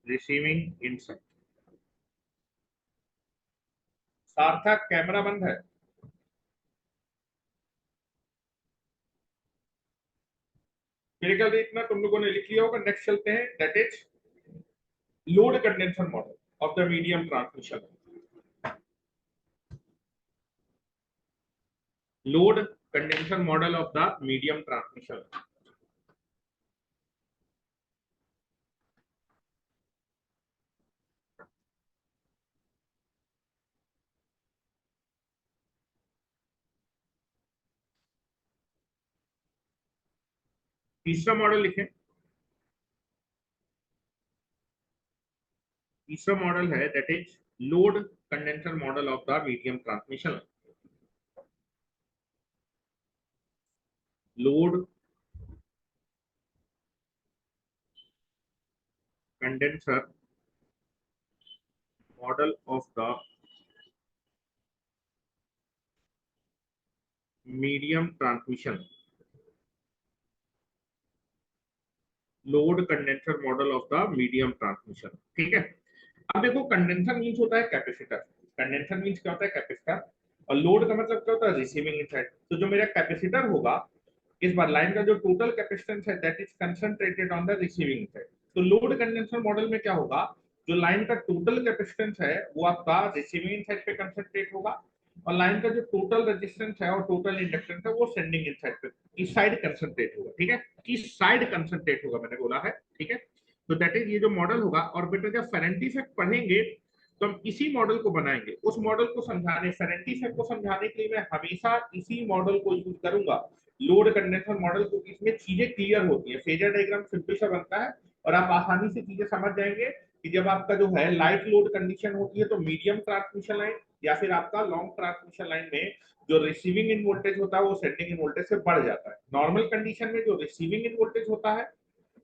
Receiving end side. सार्थक कैमरा बंद है। मेरे ख्याल से इतना तुम लोगों ने लिख लिया होगा। नेक्स्ट चलते हैं, that is load condenser model of the medium transmission. Load condenser model of the medium transmission. तीसरा मॉडल लिखें, तीसरा मॉडल है that is load condenser model of the medium transmission. Load condenser model of the medium transmission, load condenser model of the medium transmission. ठीक है, अब देखो कंडेंसर मींस होता है कैपेसिटर, कंडेंसर मींस क्या होता है कैपेसिटर, और लोड का मतलब क्या होता है रिसीविंग इनसाइड। तो जो मेरा कैपेसिटर होगा इस बार लाइन का जो टोटल कैपेसिटेंस है that is concentrated on the receiving inside. तो लोड कंडेंसर मॉडल में क्या होगा, जो लाइन का टोटल कैपेसिटेंस है वो आपका रिसीविंग इनसाइड पे कंसंट्रेट होगा, और लाइन का जो टोटल रेजिस्टेंस है और टोटल इंडक्टेंस है वो सेंडिंग इनसाइड पे किस साइड कंसंट्रेट होगा। ठीक है, किस साइड कंसंट्रेट होगा मैंने बोला है। ठीक है, तो दैट इज ये जो मॉडल होगा। और बेटा जब फेरेंटी इफेक्ट पढ़ेंगे तो हम इसी मॉडल को बनाएंगे, उस मॉडल को समझाने, फेरेंटी इफेक्ट को समझाने के लिए मैं हमेशा इसी मॉडल को यूज करूंगा, लोड कंडेंसर मॉडल, क्योंकि इसमें चीजें क्लियर होती है, फेजर डायग्राम सिंपल सा बनता है और आप आसानी से चीजें समझ जाएंगे कि जब आपका जो है लाइट लोड कंडीशन होती है तो मीडियम ट्रांसमिशन लाइन या फिर आपका लॉन्ग ट्रांसमिशन लाइन में जो रिसीविंग इन वोल्टेज होता है वो सेंडिंग इन वोल्टेज से बढ़ जाता है। नॉर्मल कंडीशन में जो रिसीविंग इन वोल्टेज होता है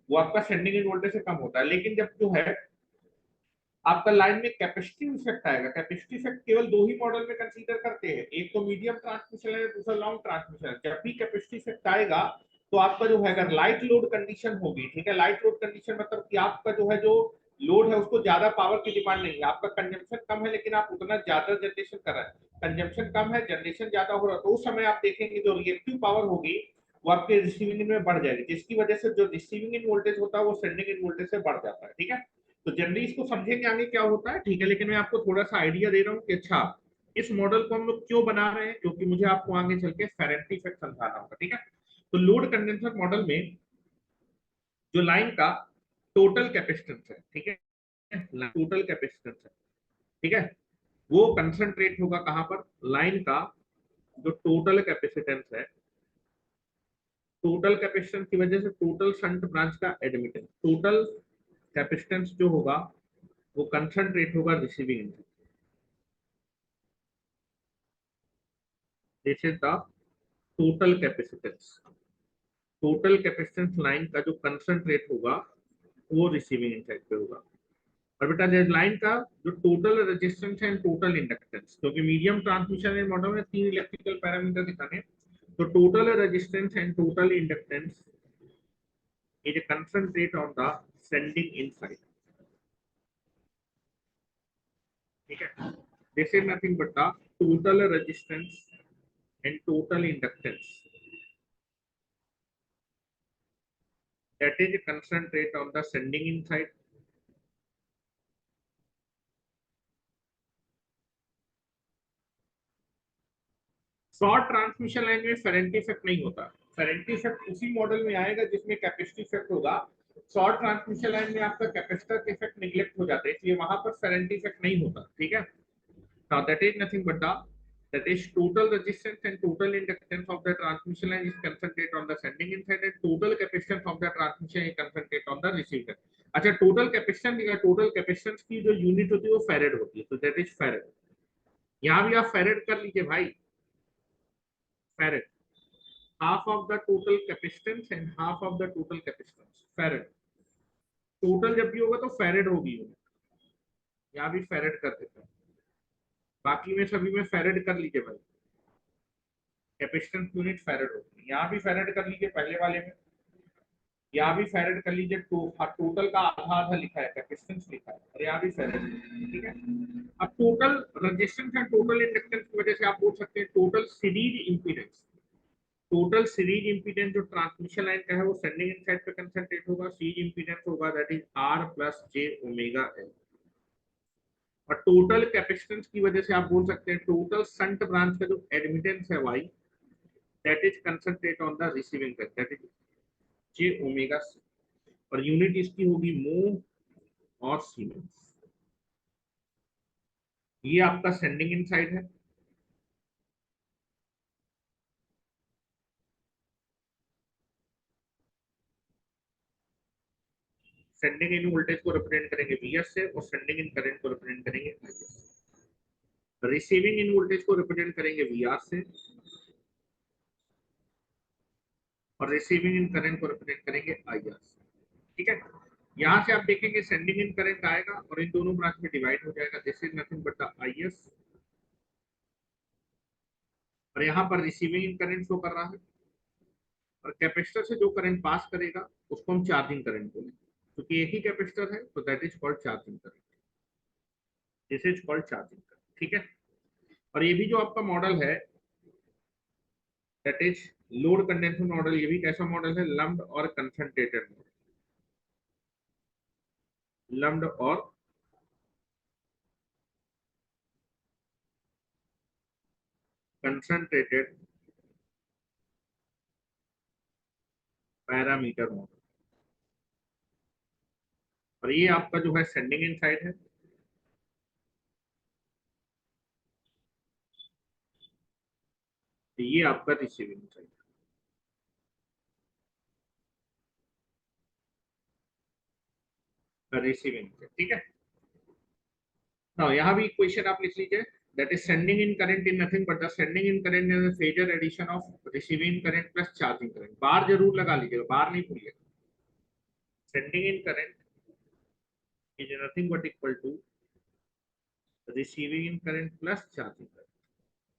वो आपका सेंडिंग इन वोल्टेज से कम होता है। लेकिन जब जो है आपका लाइन में कैपेसिटिव इफेक्ट आएगा, कैपेसिटिव इफेक्ट केवल दो ही मॉडल में कंसीडर करते हैं, एक तो मीडियम ट्रांसमिशन है, दूसरा लॉन्ग ट्रांसमिशन है। जब भी कैपेसिटिव इफेक्ट आएगा तो आपका जो है अगर लाइट लोड कंडीशन होगी, ठीक है, लाइट लोड कंडीशन मतलब कि आपका जो है जो लोड है उसको ज्यादा पावर की डिमांड नहीं है, आपका कंजम्पशन कम है लेकिन आप उतना ज्यादा जनरेशन कर रहे हैं, कंजम्पशन कम है जनरेशन ज्यादा हो रहा है, तो उस समय आप देखेंगे जो रिएक्टिव पावर होगी वो आपके रिसीविंग में बढ़ जाएगी, जिसकी वजह से जो रिसीविंग इन वोल्टेज होता है वो सेंडिंग इन वोल्टेज से बढ़ जाता है। ठीक है, तो जनरली इसको समझेंगे आगे क्या होता है। ठीक है, लेकिन मैं आपको थोड़ा सा आइडिया दे रहा हूँ कि अच्छा इस मॉडल को हम लोग क्यों बना रहे हैं, क्योंकि मुझे आपको आगे चल के फेरेंटी इफेक्ट समझाना होगा। ठीक है, तो लोड कंडेंसर मॉडल में जो लाइन का टोटल कैपेसिटेंस है, ठीक है, टोटल कैपेसिटेंस है, ठीक है, वो कंसंट्रेट होगा कहां पर, लाइन का जो टोटल कैपेसिटेंस है, टोटल कैपेसिटेंस की वजह से टोटल शंट ब्रांच का एडमिटेंस, टोटल कैपेसिटेंस जो होगा वो कंसंट्रेट होगा receiving input. This is the total capacitance, total capacitance line का जो कंसंट्रेट होगा वो रिसीविंग इनसाइड पे होगा। और बेटा जैसे लाइन का जो टोटल रेजिस्टेंस है, टोटल इंडक्टेंस, क्योंकि मीडियम ट्रांसमिशन मॉडल में तीन इलेक्ट्रिकल पैरामीटर दिखाने, तो total resistance and total inductance is concentrate on the sending inside. ठीक है, this is nothing but the total resistance and total inductance that is concentrate on the sending inside। Short transmission line में फेरेंटी इफेक्ट नहीं होता, फेरेंटी इफेक्ट उसी मॉडल में आएगा जिसमें कैपेसिटी इफेक्ट होगा। शॉर्ट ट्रांसमिशन लाइन में आपका कैपेसिटर के इफेक्ट निगलेक्ट हो जाते हैं, इसलिए वहां पर फेरेंटी इफेक्ट नहीं होता। ठीक है, now that is nothing but the that is total resistance and total inductance of the transmission line is concentrated on the sending inside and total capacitance of the transmission is concentrated on the receiving। अच्छा, टोटल कैपेसिटेंस या टोटल कैपेसिटेंस की जो यूनिट होती है वो फैरेड होती है, तो दैट इज फैरेड। यहाँ भी आप फैरेड कर लीजिए भाई, farad, half of the total capacitance and half of the total capacitance farad, total जब भी होगा तो फैरेड होगी यूनिट, यहाँ भी फैरेड कर देते हैं, बाकी में सभी में फैरेड कर लीजिए भाई, कैपेसिटेंस यूनिट फैरेड होगी, यहाँ भी फैरेड कर लीजिए पहले वाले में, यहाँ भी फैरेड कर लीजिए, टोटल का आधा आधा लिखा है, कैपेसिटेंस लिखा है, और यहाँ भी फैरेड। ठीक है, अब total resistance and total inductance की वजह से आप बोल सकते हैं total series impedance, total series impedance जो ट्रांसमिशन लाइन का है वो सेंडिंग एंड साइड पे कंसंट्रेट होगा, सीरीज इंपीडेंस होगा that is R plus j omega L. और टोटल कैपेसिटेंस की वजह से आप बोल सकते हैं टोटल शंट ब्रांच का जो एडमिटेंस है Y that is concentrate on the receiving side that is j omega C, और यूनिट इसकी होगी मो और सीमेंस। ये आपका सेंडिंग इन साइड है, सेंडिंग इन वोल्टेज को रिप्रेजेंट करेंगे वीएस से और सेंडिंग इन करंट को रिप्रेजेंट करेंगे आईएस, रिसीविंग इन वोल्टेज को रिप्रेजेंट करेंगे वीआर से और रिसीविंग इन करंट को रिप्रेजेंट करेंगे आईआर से। ठीक है, यहां से आप देखेंगे सेंडिंग इन करंट आएगा और इन दोनों ब्रांच में डिवाइड हो जाएगा, this is nothing but the IS। और यहाँ पर रिसीविंग इन करंट शो कर रहा है, और कैपेसिटर से जो करंट पास करेगा उसको हम चार्जिंग करंट बोलेंगे, क्योंकि एक ही कैपेसिटर है तो that is called charging current, this is called charging current. ठीक है। और ये भी जो आपका मॉडल है that is load condenser model, ये भी कैसा मॉडल है, लम्प्ड और कंसंट्रेटेड मॉडल, लम्प्ड और कंसंट्रेटेड पैरामीटर मॉडल। और ये आपका जो है सेंडिंग इन साइड है, तो ये आपका रिसीविंग साइड है, रिसीविंग साइड। ठीक है। now यहाँ भी क्वेश्चन आप लिख लीजिए, that is sending in current in nothing but the sending in current is a phasor addition of receiving current plus charging current। बार जरूर लगा लीजिएगा, बार नहीं भूलिएगा। sending in current is nothing but equal to receiving in current plus charging current।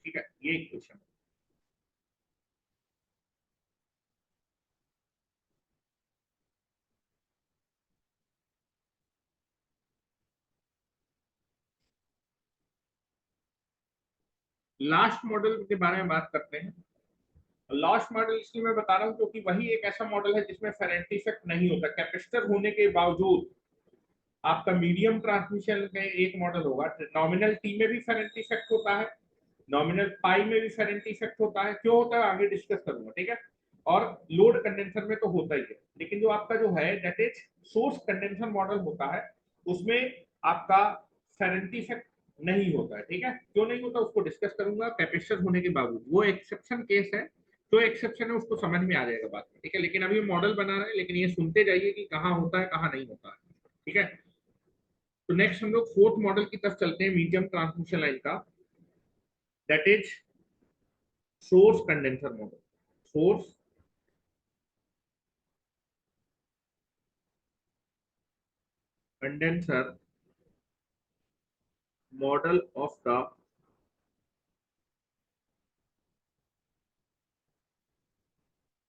ठीक है, ये क्वेश्चन। लास्ट मॉडल के बारे में बात करते हैं। लास्ट मॉडल इसलिए मैं बता रहा हूँ क्योंकि वही एक ऐसा मॉडल है जिसमें फेरेंटी इफेक्ट नहीं होता, कैपेसिटर होने के बावजूद आपका मीडियम ट्रांसमिशन में एक मॉडल होगा, नॉमिनल टी में भी फेरेंटी इफेक्ट होता है, नॉमिनल पाई में भी फेरेंटी इफेक्ट होता है, क्यों होता है आगे डिस्कस करूंगा। ठीक है। और लोड कंडेंसर में तो होता ही है, लेकिन जो आपका जो है that is source condenser model होता है, उसमें आपका फेरेंटी इफेक्ट नहीं होता है। ठीक है, क्यों नहीं होता उसको डिस्कस करूंगा, कैपेसिटर होने के बावजूद, वो एक्सेप्शन केस है, जो एक्सेप्शन है उसको समझ में आ जाएगा बाद में। ठीक है, लेकिन अभी मॉडल बना रहे हैं, लेकिन ये सुनते जाइए कि कहाँ होता है कहाँ नहीं होता है। ठीक है। तो नेक्स्ट हम लोग फोर्थ मॉडल की तरफ चलते हैं, मीडियम ट्रांसमिशन लाइन का, that is source condenser model. Source condenser model of the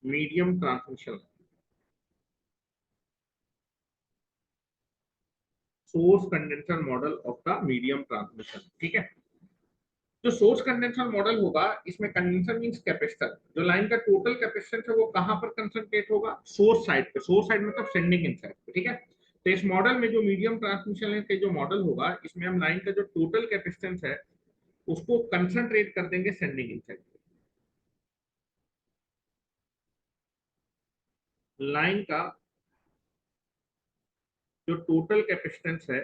medium transmission, source condenser model of the medium transmission. ठीक है। जो सोर्स कंडेंसर मॉडल होगा, इसमें कंडेंसर मींस कैपेसिटर, जो लाइन का टोटल कैपेसिटेंस है वो कहां पर कंसंट्रेट होगा, सोर्स साइड पे, सोर्स साइड मतलब सेंडिंग इन साइड पे। ठीक है। तो इस मॉडल में जो मीडियम ट्रांसमिशन लाइन का जो मॉडल होगा, इसमें हम लाइन का जो टोटल कैपेसिटेंस है उसको कंसंट्रेट कर देंगे सेंडिंग इन साइड पे। लाइन का जो टोटल कैपेसिटेंस है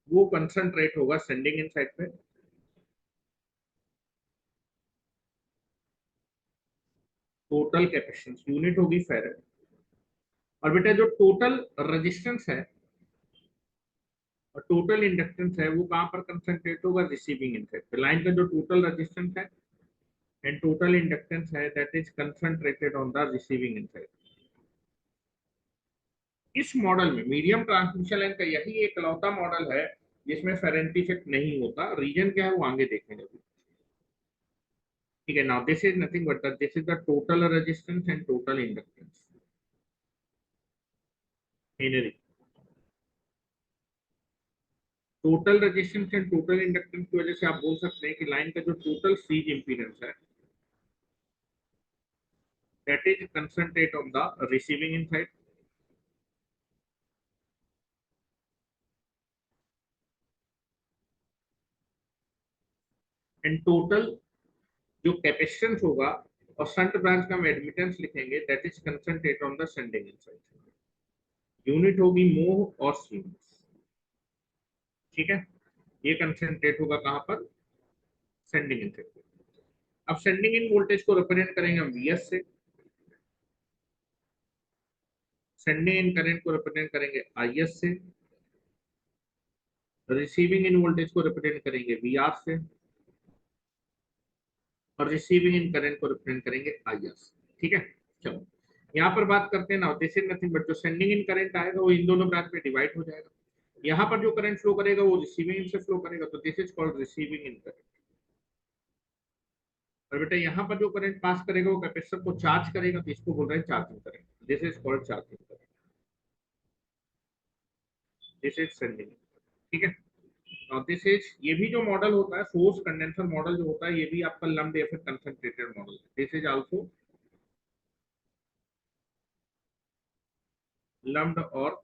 वो कंसंट्रेट होगा सेंडिंग इन साइड पे। टोटल कैपेसिटेंस यूनिट होगी फेरेड। और बेटा जो टोटल रेजिस्टेंस है और टोटल इंडक्टेंस है वो कहां पर कंसंट्रेट होगा, रिसीविंग इन साइड पे। लाइन का जो टोटल रेजिस्टेंस है एंड टोटल इंडक्टेंस है that is concentrated on the receiving end side. इस मॉडल में मीडियम ट्रांसमिशन लाइन का यही एक लौता मॉडल है जिसमें फेरेंटी इफेक्ट नहीं होता। रीजन क्या है वो आगे देखेंगे। ठीक है। Now this is nothing but this is the total resistance and total inductance in total resistance and total inductance की वजह से आप बोल सकते हैं कि लाइन का जो टोटल सीरीज इंपीडेंस है that is concentrate on the receiving end side, and total जो कैपेसिटेंस होगा और शंट ब्रांच का हम एडमिटेंस लिखेंगे that is concentrate on the sending end side. Unit होगी मोह और सीमेंस। ठीक है। ये कंसंट्रेट होगा कहां पर, सेंडिंग इन साइड। अब सेंडिंग इन वोल्टेज को रिप्रेजेंट करेंगे हम VS से, सेंडिंग इन करंट को रिप्रेजेंट करेंगे IS से, रिसीविंग इन वोल्टेज को रिप्रेजेंट करेंगे VR से, और रिसीविंग इन करंट को रिप्रेजेंट करेंगे IS। ठीक है, चलो यहाँ पर बात करते हैं ना, दिस इज नथिंग बट जो सेंडिंग इन करंट आएगा वो इन दोनों ब्रांच में डिवाइड हो जाएगा। यहाँ पर जो करंट फ्लो करेगा वो रिसीविंग इन से फ्लो करेगा, तो this is called receiving end current. और बेटा यहाँ पर जो करंट पास करेगा वो कैपेसिटर को चार्ज करेगा, तो इसको बोल रहे हैं charging current, this is called charging current, this is sending. ठीक है, और दिस इज, ये भी जो मॉडल होता है सोर्स कंडेंसर मॉडल जो होता है, ये भी आपका लम्प्ड या फिर कंसंट्रेटेड मॉडल है, दिस इज आल्सो लम्प्ड और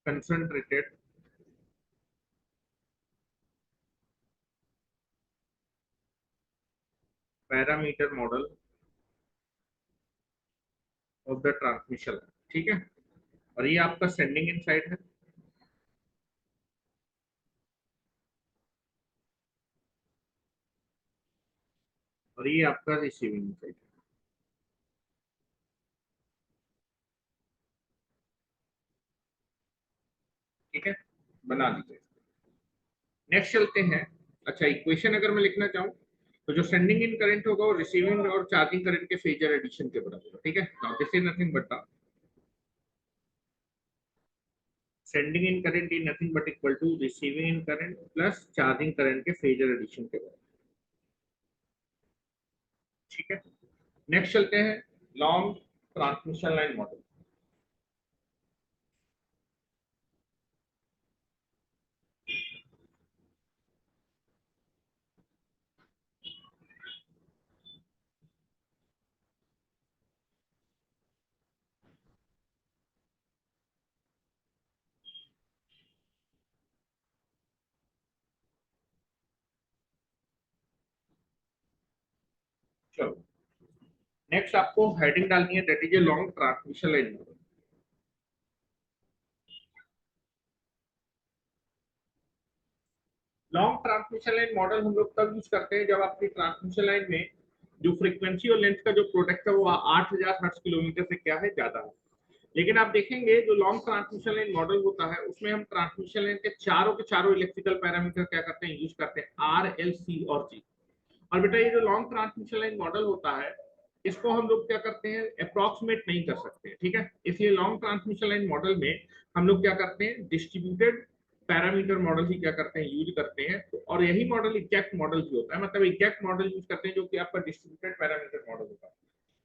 concentrated parameter model of the transmission. ठीक है, और ये आपका सेंडिंग इन साइड है, और ये आपका रिसीविंग इन साइड है। ठीक है, बना लीजिए। नेक्स्ट चलते हैं। अच्छा, इक्वेशन अगर मैं लिखना चाहूँ तो जो सेंडिंग इन करंट होगा वो रिसीविंग और चार्जिंग करंट के फेजर एडिशन के बराबर है। ठीक है, now this is nothing but the sending end current is nothing but equal to receiving end current plus charging current के फेजर एडिशन के बराबर। ठीक है, नेक्स्ट चलते हैं लॉन्ग ट्रांसमिशन लाइन मॉडल। चलो, नेक्स्ट आपको हेडिंग डालनी है, that is a long transmission line model. Long transmission line model हम लोग तब यूज करते हैं जब आपकी ट्रांसमिशन लाइन में जो फ्रीक्वेंसी और लेंथ का जो प्रोडक्ट है वो 8000 हर्ट्ज किलोमीटर से क्या है, ज्यादा है। लेकिन आप देखेंगे जो लॉन्ग ट्रांसमिशन लाइन मॉडल होता है उसमें हम ट्रांसमिशन लाइन के चारों इलेक्ट्रिकल पैरामीटर क्या करते हैं, यूज करते हैं, RLC और G। और बेटा ये जो लॉन्ग ट्रांसमिशन लाइन मॉडल होता है इसको हम लोग क्या करते हैं, अप्रोक्सीमेट नहीं कर सकते। ठीक है, इसलिए लॉन्ग ट्रांसमिशन लाइन मॉडल में हम लोग क्या करते हैं, डिस्ट्रीब्यूटेड पैरामीटर मॉडल ही क्या करते हैं, यूज करते हैं। तो और यही मॉडल एग्जैक्ट मॉडल भी होता है, मतलब एग्जैक्ट मॉडल यूज करते हैं जो कि आपका डिस्ट्रीब्यूटेड पैरामीटर मॉडल होता है।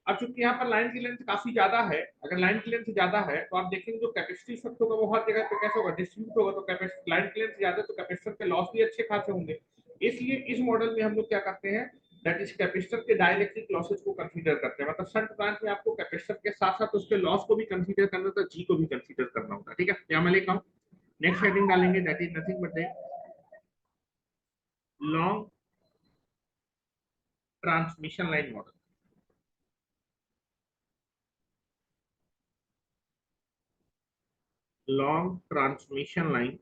अब चूंकि यहाँ पर लाइन की लेंथ काफी ज्यादा है, अगर लाइन की लेंथ ज्यादा है तो आप देखेंगे जो कैपेसिटी इफेक्ट होगा वो हर जगह पे कैसे होगा, डिस्ट्रीब्यूट होगा। तो लाइन की लेंथ ज्यादा तो कैपेसिटर के लॉस भी अच्छे खासे होंगे। इसलिए इस मॉडल में हम लोग क्या करते हैं, दैट इज कैपेसिटर के डाइलेक्ट्रिक लॉसेस को कंसीडर करते हैं। मतलब शंट ब्रांच में आपको कैपेसिटर के साथ साथ उसके लॉस को भी कंसीडर करना होता है, जी को भी कंसीडर करना होता है। ठीक है, यहाँ मैं लिखा हूँ, नेक्स्ट हेडिंग डालेंगे, that is nothing but long transmission line model. Long transmission line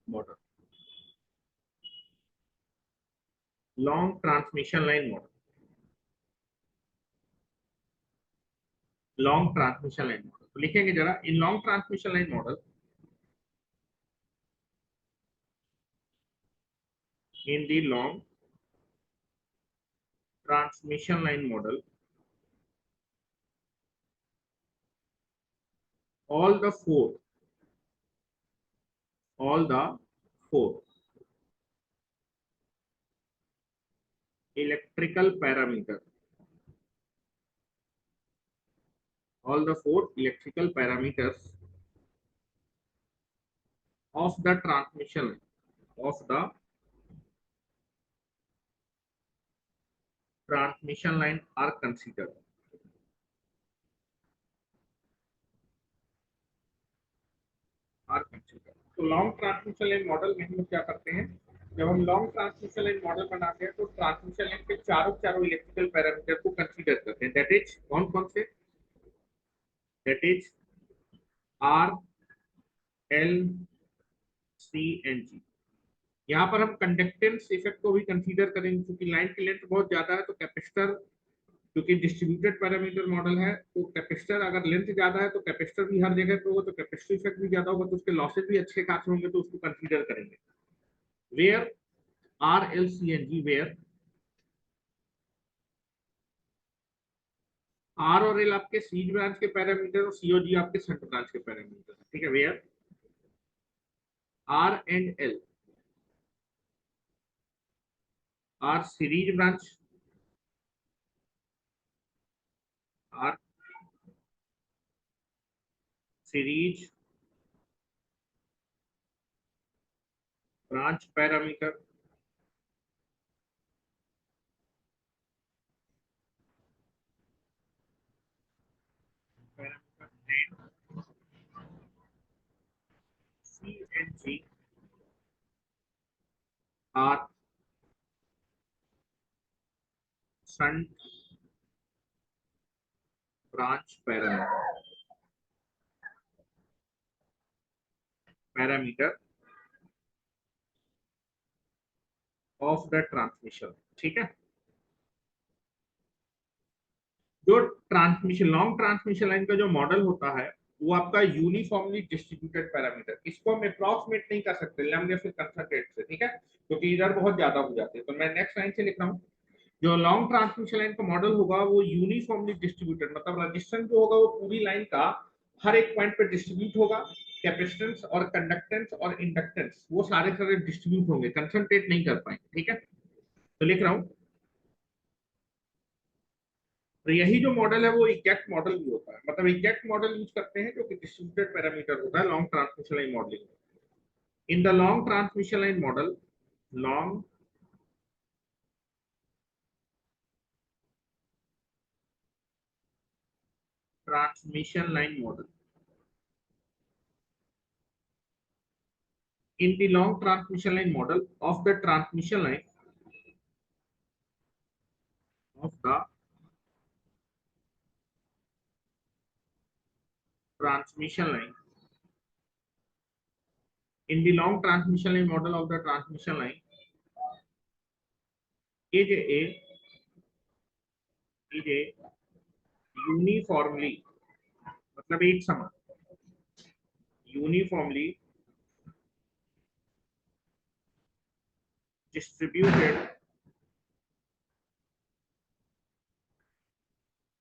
model, long transmission line model, long transmission line model तो लिखेंगे जरा, in long transmission line model, in the long transmission line model all the four all the four electrical parameter all the four electrical parameters of the transmission of the transmission line are considered, तो लॉन्ग ट्रांसमिशन लाइन मॉडल में हम लोग क्या करते हैं, जब हम लॉन्ग ट्रांसमिशन लाइन मॉडल बनाते हैं तो ट्रांसमिशन लाइन के चारों इलेक्ट्रिकल पैरामीटर को कंसीडर करते हैं। दैट इज कौन कौन से, that is R, L, C and G. यहाँ पर हम कंडक्टेंस इफेक्ट को भी कंसीडर करेंगे, क्योंकि लाइन की लेंथ बहुत ज्यादा है तो कैपेसिटर क्योंकि डिस्ट्रीब्यूटेड पैरामीटर मॉडल है, तो कैपेसिटर अगर लेंथ ज्यादा है तो कैपेसिटर भी हर जगह पे होगा, तो कैपेसिटिव इफेक्ट भी ज्यादा होगा, तो उसके लॉसेज भी अच्छे खासे होंगे, तो उसको कंसीडर करेंगे। Where R L C N G, where R और एल आपके सीज ब्रांच के पैरामीटर और सीओजी आपके सेंटर ब्रांच के पैरामीटर, ठीक है। Where R and L are series branch, are series branch parameter, C N G are shunt branch parameter of the transmission, ठीक है। जो ट्रांसमिशन लॉन्ग ट्रांसमिशन लाइन का जो मॉडल होता है वो आपका यूनिफॉर्मली डिस्ट्रीब्यूटेड पैरामीटर, इसको हम अप्रॉक्सीमेट नहीं कर सकते लैम्बडा फिर कंसंट्रेट से, ठीक है, क्योंकि इधर बहुत ज्यादा हो जाते हैं। तो मैं नेक्स्ट लाइन से लिख रहा हूँ, जो लॉन्ग ट्रांसमिशन लाइन का मॉडल होगा वो यूनिफॉर्मली डिस्ट्रीब्यूटेड, मतलब रेजिस्टेंस जो होगा वो पूरी लाइन का हर एक पॉइंट पे डिस्ट्रीब्यूट होगा। कैपेसिटेंस और कंडक्टेंस और इंडक्टेंस वो सारे सारे डिस्ट्रीब्यूट होंगे, कंसंट्रेट नहीं कर पाएंगे, ठीक है। तो लिख रहा हूँ, तो यही जो मॉडल है वो इग्जैक्ट मॉडल भी होता है, मतलब इग्जैक्ट मॉडल यूज करते हैं जो कि डिस्ट्रीब्यूटेड पैरामीटर होता है long transmission line modelling. In the long transmission line model, long transmission line model, in the long transmission line model of the transmission line of the transmission line in the long transmission line model of the transmission line is a uniformly, मतलब एक समान, uniformly distributed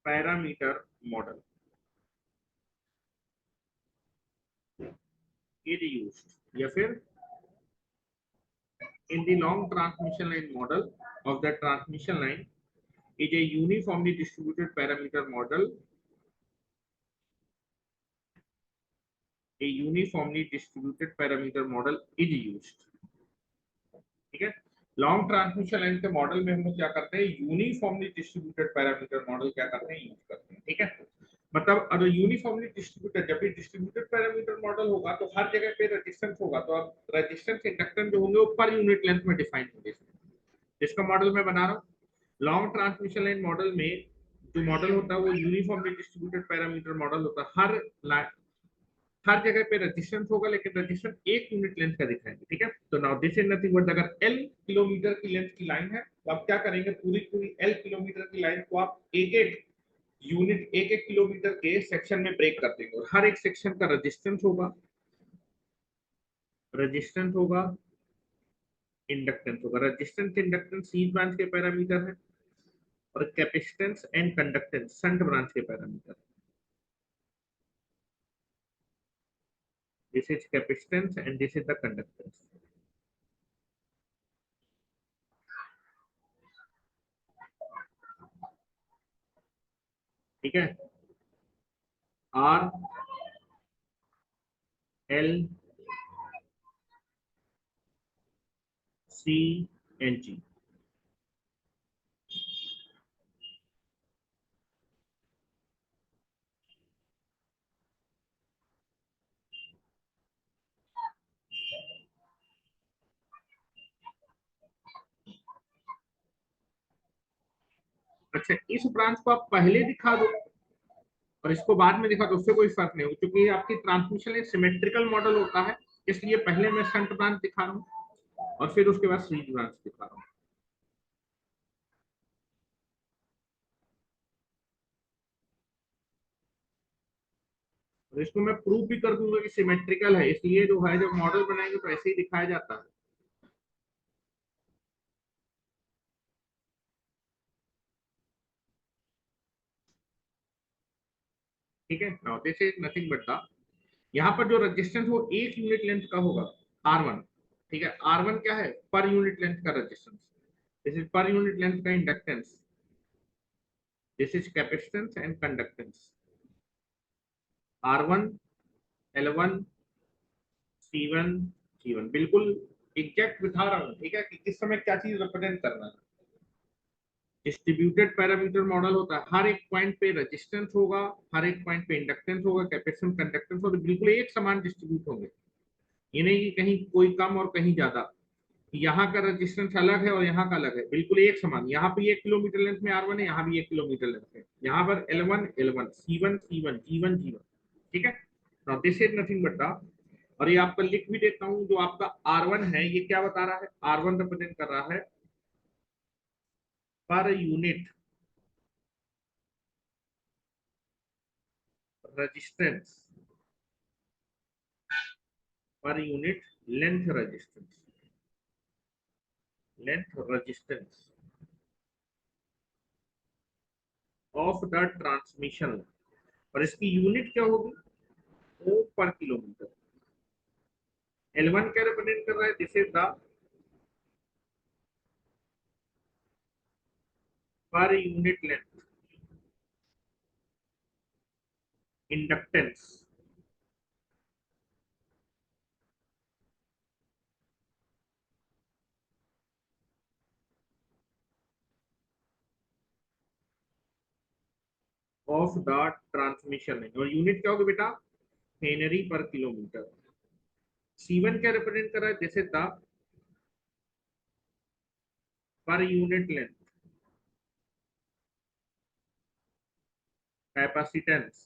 parameter model is used, या फिर in the long transmission line model of the transmission line is a uniformly distributed parameter model, a uniformly distributed parameter model is used, ठीक है। लॉन्ग ट्रांसमिशन लाइन के मॉडल में हम लोग क्या करते हैं, यूनिफॉर्मली डिस्ट्रीब्यूटेड पैरामीटर मॉडल क्या करते हैं, यूज करते हैं, ठीक है। मतलब अगर यूनिफॉर्मली डिस्ट्रीब्यूटेड, जब भी डिस्ट्रीब्यूटेड पैरामीटर मॉडल होगा तो हर जगह पे रेजिस्टेंस होगा, तो अब रेजिस्टेंस इंडक्टेंस जो होंगे वो पर यूनिट लेंथ में डिफाइन होंगे। जिसका मॉडल मैं बना रहा हूँ लॉन्ग ट्रांसमिशन लाइन मॉडल में, जो मॉडल होता है वो यूनिफॉर्मली डिस्ट्रीब्यूटेड पैरामीटर मॉडल होता है। हर जगह पे रेजिस्टेंस होगा, लेकिन रेजिस्टेंस एक यूनिट लेंथ का दिखाएंगे, ठीक है। तो now this is nothing but, अगर एल किलोमीटर की लेंथ की लाइन है तो आप क्या करेंगे, पूरी पूरी एल किलोमीटर की लाइन को आप एक एक यूनिट, एक एक किलोमीटर के सेक्शन में ब्रेक कर देंगे, और हर एक सेक्शन का रेजिस्टेंस होगा, रेजिस्टेंस होगा, इंडक्टेंस होगा। रेजिस्टेंस इंडक्टेंस सीरीज ब्रांच के पैरामीटर है, और capacitance and conductance shunt branch के parameter. This is capacitance and this is the conductance, ठीक है। R L C N G, अच्छा इस ब्रांच को आप पहले दिखा दो और इसको बाद में दिखा दो, उससे कोई फर्क नहीं होगा, क्योंकि आपकी ट्रांसमिशन एक सिमेट्रिकल मॉडल होता है, इसलिए पहले मैं शंट ब्रांच दिखा रहा हूँ और फिर उसके बाद सीरीज ब्रांच दिखा रहा हूँ। तो इसको मैं प्रूव भी कर दूंगा कि सिमेट्रिकल है, इसलिए जो है जब मॉडल बनाएंगे तो ऐसे ही दिखाया जाता है। ठीक है, now this is nothing but the, यहाँ पर जो रेजिस्टेंस वो 1 यूनिट लेंथ का होगा, R1। ठीक है, R1 क्या है, पर यूनिट लेंथ का resistance, this is per unit length का inductance, this is capacitance and conductance. R1, L1, C1, G1 बिल्कुल एग्जैक्ट दिखा रहा हूँ, ठीक है, कि किस समय क्या चीज रिप्रेजेंट करना है। डिस्ट्रीब्यूटेड पैरामीटर मॉडल होता है, हर एक पॉइंट पे रेजिस्टेंस होगा, हर एक पॉइंट पे इंडक्टेंस होगा, कैपेसिटेंस कंडक्टेंस, और बिल्कुल एक समान डिस्ट्रीब्यूट होंगे। ये नहीं कि कहीं कोई कम और कहीं ज्यादा, यहाँ का रेजिस्टेंस अलग है और यहाँ का अलग है, बिल्कुल एक समान। यहाँ पे 1 किलोमीटर लेंथ में R1 है, यहाँ भी 1 किलोमीटर लेंथ है, यहाँ पर L1 L1, C1 C1, G1 G1। ठीक है, now this is nothing but the, और ये आपका लिख भी देता हूँ, जो आपका R1 है ये क्या बता रहा है, R1 रिप्रेजेंट कर रहा है पर यूनिट रेजिस्टेंस, पर unit length resistance, length resistance of the transmission, और इसकी यूनिट क्या होगी, ओ पर किलोमीटर। L1 क्या रिप्रेजेंट कर रहा है, दिस इज द पर unit length inductance of the transmission line, और यूनिट क्या होगी बेटा, हेनरी पर किलोमीटर। C1 क्या रिप्रेजेंट कर रहा है, दिस इज द पर unit length capacitance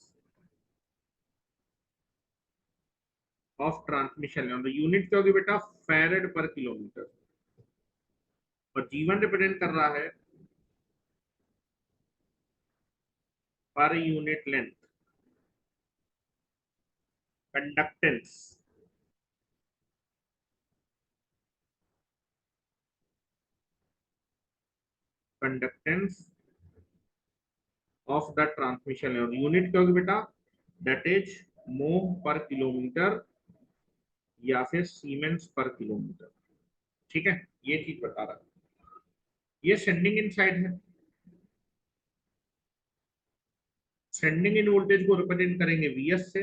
of transmission line, unit क्या होगी बेटा, फैरेड पर किलोमीटर। और G1 रिप्रेजेंट कर रहा है per unit length conductance, conductance of the transmission line, unit क्या होगी बेटा, दैट इज मोह पर किलोमीटर या फिर सीमेंस पर किलोमीटर। ठीक है, ये चीज बता रहा है। ये सेंडिंग इन साइड है, सेंडिंग इन वोल्टेज को रिप्रेजेंट करेंगे Vs से,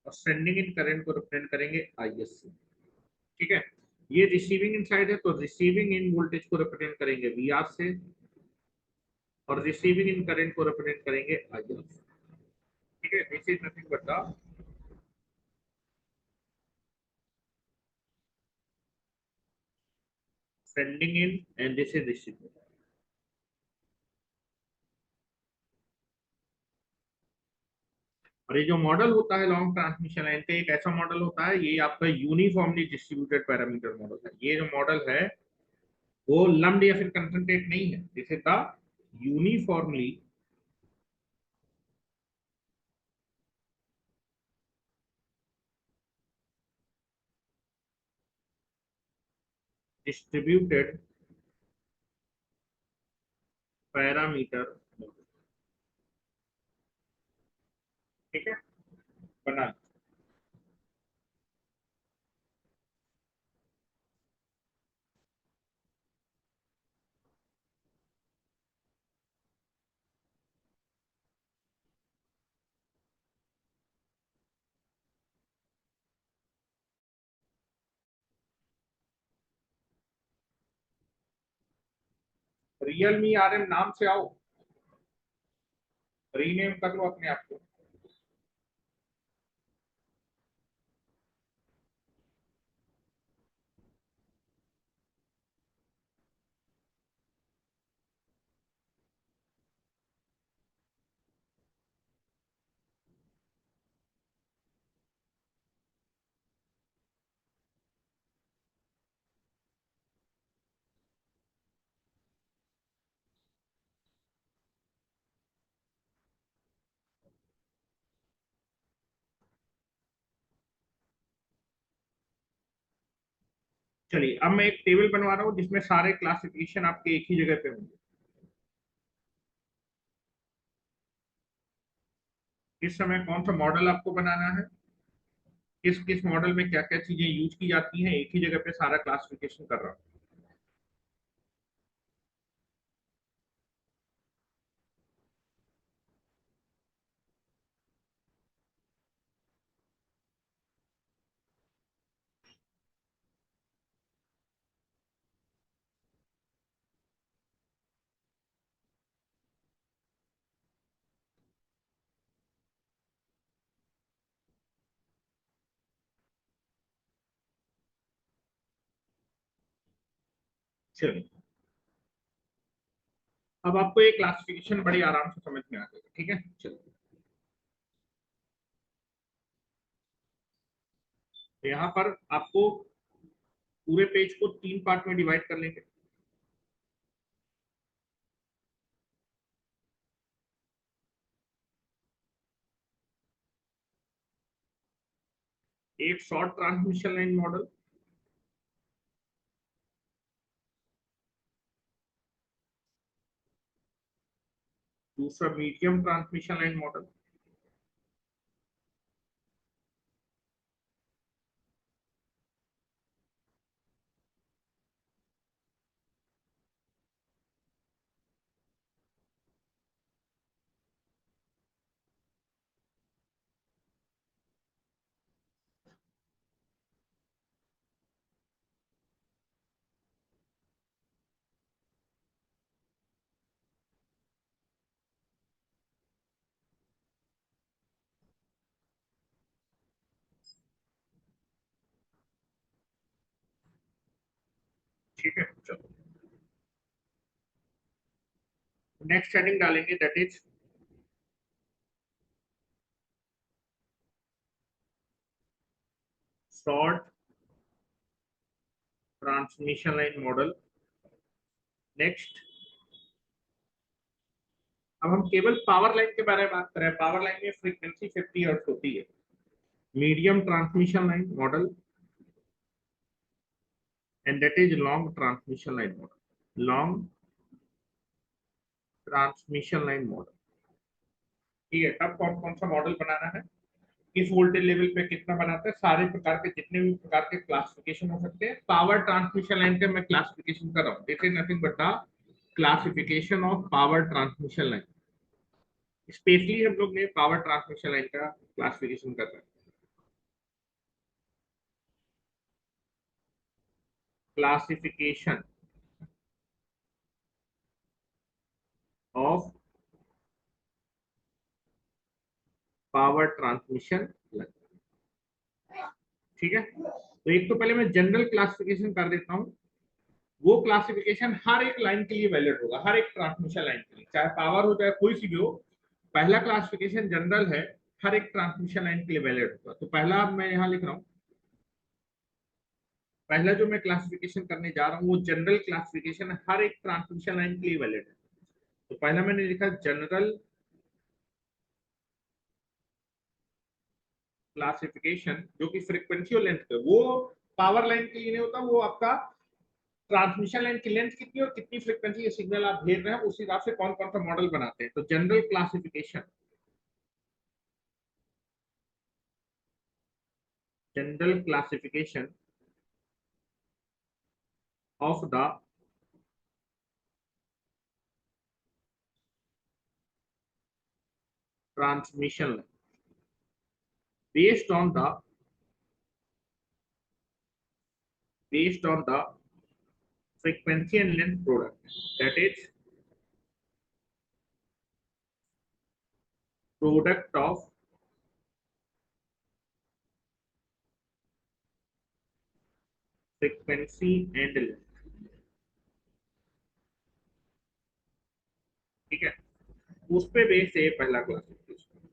और सेंडिंग इन करंट को रिप्रेजेंट करेंगे Is से। ठीक है, ये रिसीविंग इन साइड है, तो रिसीविंग इन वोल्टेज को रिप्रेजेंट करेंगे Vr से, और रिसीविंग इन करंट को रिप्रेजेंट करेंगे IR से। ठीक है, this is nothing but the sending in and this is receiving. और ये जो मॉडल होता है लॉन्ग ट्रांसमिशन लाइन का, एक ऐसा मॉडल होता है, ये आपका यूनिफॉर्मली डिस्ट्रीब्यूटेड पैरामीटर मॉडल है। ये जो मॉडल है वो लम्प्ड या फिर कंसंट्रेट नहीं है, this is the uniformly distributed parameter model. ठीक है, बना। रियलमी RM नाम से आओ, रीनेम कर लो अपने आप को। चलिए अब मैं एक टेबल बनवा रहा हूँ जिसमें सारे क्लासिफिकेशन आपके एक ही जगह पे होंगे। इस समय कौन सा मॉडल आपको बनाना है, किस किस मॉडल में क्या क्या चीजें यूज की जाती हैं, एक ही जगह पे सारा क्लासिफिकेशन कर रहा हूँ। चलिए अब आपको ये क्लासिफिकेशन बड़ी आराम से समझ में आ जाएगा, ठीक है। चलिए तो यहाँ पर आपको पूरे पेज को 3 पार्ट में डिवाइड कर लेंगे। एक शॉर्ट ट्रांसमिशन लाइन मॉडल, दूसरा मीडियम ट्रांसमिशन लाइन मॉडल, ठीक है। चलो नेक्स्ट हेडिंग डालेंगे that is short transmission line model. Next अब हम केवल पावर लाइन के बारे में बात करें। पावर लाइन में फ्रीक्वेंसी 50 हर्ट्ज होती है। Medium transmission line model and that is long transmission line model. Long transmission line model, ठीक है। अब कौन कौन सा मॉडल बनाना है, किस वोल्टेज लेवल पे कितना बनाते हैं, सारे प्रकार के जितने भी प्रकार के क्लासिफिकेशन हो सकते हैं। पावर ट्रांसमिशन लाइन का मैं क्लासिफिकेशन कर रहा हूँ, this is nothing but the classification of power transmission line. Specially हम लोग ने पावर ट्रांसमिशन लाइन का क्लासिफिकेशन कर रहे हैं। Classification of power transmission line, ठीक है। तो एक तो पहले मैं जनरल क्लासिफिकेशन कर देता हूँ। वो क्लासिफिकेशन हर एक लाइन के लिए वैलिड होगा, हर एक ट्रांसमिशन लाइन के लिए, चाहे पावर हो चाहे कोई सी भी हो। पहला क्लासिफिकेशन जनरल है, हर एक ट्रांसमिशन लाइन के लिए वैलिड होगा। तो पहला मैं यहाँ लिख रहा हूँ, पहला जो मैं क्लासिफिकेशन करने जा रहा हूँ वो जनरल क्लासिफिकेशन हर एक ट्रांसमिशन लाइन के लिए वैलिड है। तो पहला मैंने लिखा जनरल क्लासिफिकेशन, जो कि फ्रीक्वेंसी और लेंथ पे, वो पावर लाइन के लिए नहीं होता, वो आपका ट्रांसमिशन लाइन की लेंथ कितनी और कितनी फ्रीक्वेंसी ये सिग्नल आप भेज रहे हैं उस हिसाब से कौन कौन सा मॉडल बनाते हैं। तो general classification, general classification of the transmission line based on the frequency and length product, that is product of frequency and length, ठीक है। उस पे बेस है पहला क्लासिफिकेशन।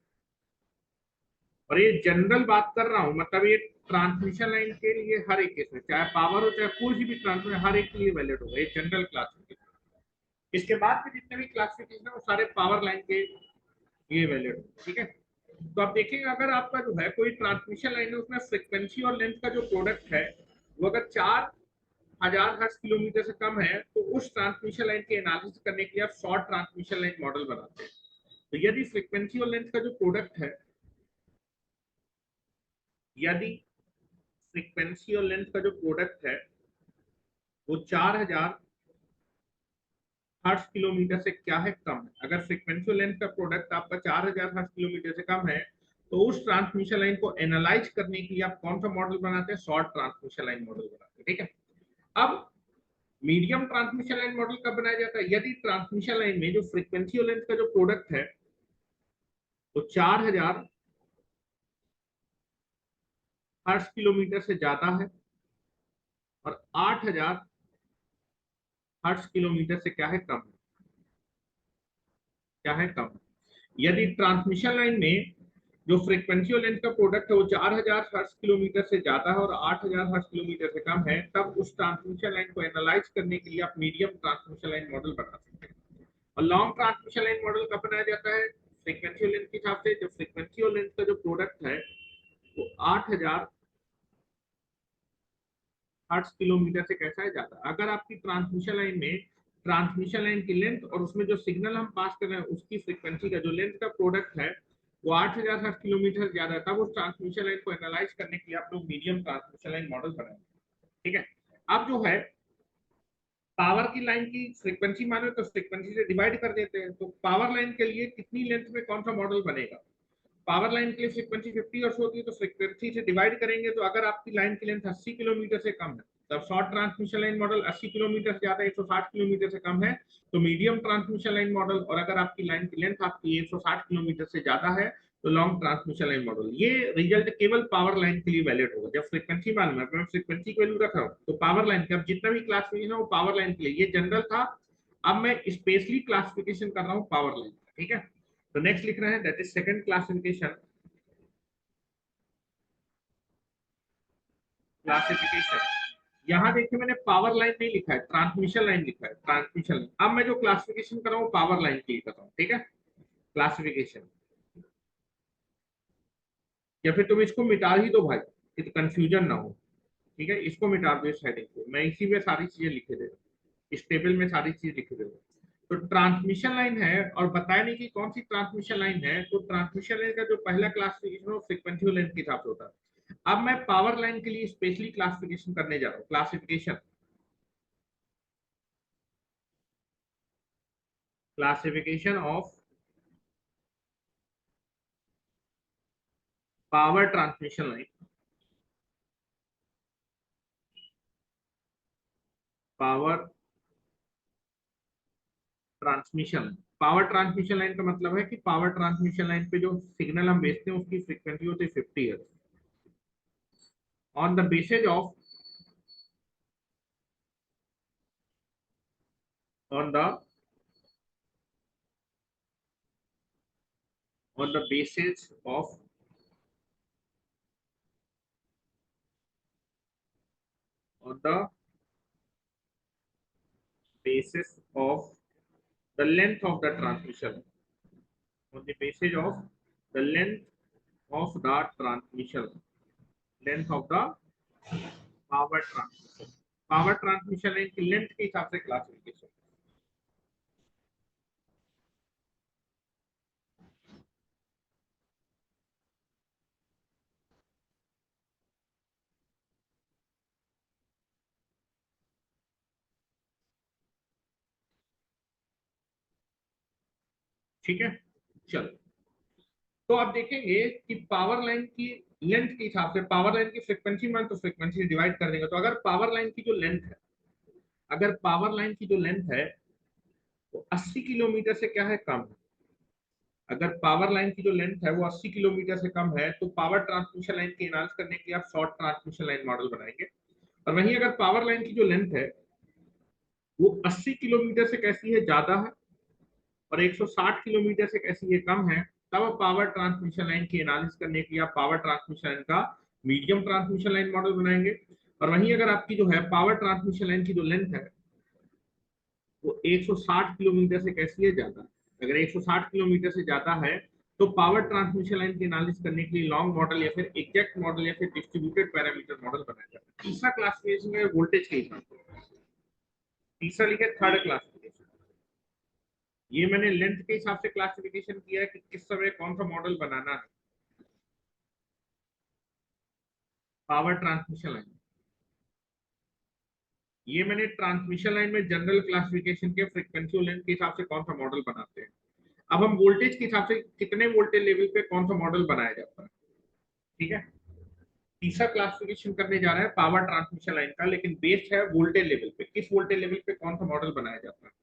और ये जनरल बात कर रहा हूं, मतलब ये ट्रांसमिशन लाइन के लिए हर एक केस में, चाहे पावर हो चाहे कोई सी भी ट्रांसमिशन, हर एक के लिए वैलिड होगा ये जनरल क्लासिफिकेशन। इसके बाद में जितने भी क्लासिफिकेशन है वो सारे पावर लाइन के लिए वैलिड होगा, ठीक है। तो आप देखेंगे अगर आपका जो है कोई ट्रांसमिशन लाइन है उसमें फ्रीक्वेंसी और लेंथ का जो प्रोडक्ट है वो अगर 4 1000 हर्ट्ज किलोमीटर से कम है तो उस ट्रांसमिशन लाइन के एनालिसिस करने के लिए आप शॉर्ट ट्रांसमिशन लाइन मॉडल बनाते हैं। तो यदि फ्रीक्वेंसी और लेंथ का जो प्रोडक्ट है, यदि फ्रीक्वेंसी और लेंथ का जो प्रोडक्ट है वो 4000 हर्ट्ज किलोमीटर से क्या है, कम है। अगर फ्रीक्वेंसी और लेंथ का प्रोडक्ट आपका 4000 हर्ट्ज किलोमीटर से कम है तो उस ट्रांसमिशन लाइन को एनालाइज करने के लिए आप कौन सा मॉडल बनाते हैं, शॉर्ट ट्रांसमिशन लाइन मॉडल बनाते हैं। ठीक है। अब मीडियम ट्रांसमिशन लाइन मॉडल कब बनाया जाता है, यदि ट्रांसमिशन लाइन में जो फ्रीक्वेंसी और लेंथ का जो प्रोडक्ट है वो 4000 हर्ट्ज किलोमीटर से ज्यादा है और 8000 हर्ट्ज किलोमीटर से क्या है, कम है। क्या है, कम। यदि ट्रांसमिशन लाइन में जो फ्रीक्वेंसी और लेंथ का प्रोडक्ट है वो 4000 हर्ट्ज किलोमीटर से ज्यादा है और 8000 हर्ट्ज किलोमीटर से कम है, तब उस ट्रांसमिशन लाइन को एनालाइज करने के लिए आप मीडियम ट्रांसमिशन लाइन मॉडल बना सकते हैं। और लॉन्ग ट्रांसमिशन लाइन मॉडल कब बनाया जाता है, फ्रीक्वेंसी और लेंथ के हिसाब से। जो फ्रीक्वेंसी और लेंथ का जो प्रोडक्ट है वो 8000 हर्ट्ज किलोमीटर से कैसा है, ज्यादा। अगर आपकी ट्रांसमिशन लाइन में ट्रांसमिशन लाइन की लेंथ और उसमें जो सिग्नल हम पास कर रहे हैं उसकी फ्रीक्वेंसी का जो लेंथ का प्रोडक्ट है वो 8000 हर्ट्ज किलोमीटर ज्यादा है, तब उस ट्रांसमिशन लाइन को एनालाइज करने के लिए आप लोग मीडियम ट्रांसमिशन लाइन मॉडल बनाएंगे। ठीक है। अब जो है पावर की लाइन की फ्रीक्वेंसी माने तो फ्रीक्वेंसी से डिवाइड कर देते हैं, तो पावर लाइन के लिए कितनी लेंथ में कौन सा मॉडल बनेगा। पावर लाइन के लिए फ्रीक्वेंसी 50 हर्ट्ज होती है तो फ्रीक्वेंसी से डिवाइड करेंगे, तो अगर आपकी लाइन की लेंथ 80 किलोमीटर से कम है तब short transmission line model, 80 kilometre से ज्यादा 160 किलोमीटर से कम है तो मीडियम ट्रांसमिशन लाइन मॉडल, और अगर आपकी लाइन की लेंथ आपकी 160 किलोमीटर से ज्यादा है तो लॉन्ग ट्रांसमिशन लाइन मॉडल। ये रिजल्ट केवल पावर लाइन के लिए वैलिड होगा। जब फ्रीक्वेंसी मालूम है, मैं फ्रीक्वेंसी की वैल्यू रख रहा हूँ तो पावर लाइन के अब जितना भी क्लासिफिकेशन है वो पावर लाइन के लिए, ये जनरल था। अब मैं स्पेशली क्लासिफिकेशन कर रहा हूँ पावर लाइन। ठीक है। तो नेक्स्ट लिख रहे हैं that is second classification. Classification यहाँ देखिए मैंने पावर लाइन नहीं लिखा है, ट्रांसमिशन लाइन लिखा है, ट्रांसमिशन लाइन। अब मैं जो क्लासिफिकेशन कर रहा हूँ पावर लाइन के लिए कर रहा हूँ। ठीक है। क्लासिफिकेशन, या फिर तुम इसको मिटा ही दो भाई, तो कंफ्यूजन ना हो। ठीक है, इसको मिटा दो इस हेडिंग को, मैं इसी में सारी चीजें लिखे दे रहा हूँ, इस टेबल में सारी चीजें लिखे दे रहा हूँ। तो ट्रांसमिशन लाइन है और बताया नहीं कि कौन सी ट्रांसमिशन लाइन है, तो ट्रांसमिशन लाइन का जो पहला क्लासिफिकेशन है फ्रीक्वेंसी और लेंथ के हिसाब से होता है। अब मैं पावर लाइन के लिए स्पेशली क्लासिफिकेशन करने जा रहा हूँ। Classification, classification of power transmission line, power transmission. Power transmission line का मतलब है कि पावर ट्रांसमिशन लाइन पे जो सिग्नल हम भेजते हैं उसकी फ्रीक्वेंसी होती है 50 hertz on the basis of, on the on the basis of on the basis of the length of the transmission, on the basis of the length of the transmission, length of the power transmission, power transmission line की लेंथ के हिसाब से क्लासिफिकेशन। ठीक है। चलो, तो आप देखेंगे कि पावर लाइन की लेंथ के हिसाब से पावर लाइन की फ्रीक्वेंसी मान तो फ्रीक्वेंसी से डिवाइड कर देंगे। तो अगर पावर लाइन की जो लेंथ है, अगर पावर लाइन की जो लेंथ है वो 80 किलोमीटर से क्या है, कम है, अगर पावर लाइन की जो लेंथ है वो 80 किलोमीटर से कम है तो पावर ट्रांसमिशन लाइन के एनालिसिस करने के लिए आप शॉर्ट ट्रांसमिशन लाइन मॉडल बनाएंगे। और वहीं अगर पावर लाइन की जो लेंथ है वो 80 किलोमीटर से कैसी है, ज्यादा है, और 160 किलोमीटर से कैसी है, कम है, तब पावर ट्रांसमिशन लाइन की एनालिसिस करने के लिए आप पावर ट्रांसमिशन लाइन का मीडियम ट्रांसमिशन लाइन मॉडल बनाएंगे। और वहीं अगर आपकी जो है पावर ट्रांसमिशन लाइन की जो लेंथ है वो 160 किलोमीटर से कैसी है, ज्यादा। अगर 160 किलोमीटर से ज्यादा है तो पावर ट्रांसमिशन लाइन की एनालिसिस करने के लिए लॉन्ग मॉडल या फिर एग्जैक्ट मॉडल या फिर डिस्ट्रीब्यूटेड पैरामीटर मॉडल बनाया जाता है। तीसरा क्लासिफिकेशन है वोल्टेज के हिसाब से। तीसरा लिखे थर्ड क्लासिफिकेशन। ये मैंने लेंथ के हिसाब से क्लासिफिकेशन किया है कि किस समय कौन सा मॉडल बनाना है पावर ट्रांसमिशन लाइन। ये मैंने ट्रांसमिशन लाइन में जनरल क्लासिफिकेशन के फ्रीक्वेंसी लेंथ के हिसाब से कौन सा मॉडल बनाते हैं। अब हम वोल्टेज के हिसाब से कितने वोल्टेज लेवल पे कौन सा मॉडल बनाया जाता है। ठीक है, तीसरा क्लासिफिकेशन करने जा रहा है पावर ट्रांसमिशन लाइन का, लेकिन बेस्ड है वोल्टेज लेवल पे, किस वोल्टेज लेवल पे कौन सा मॉडल बनाया जाता है।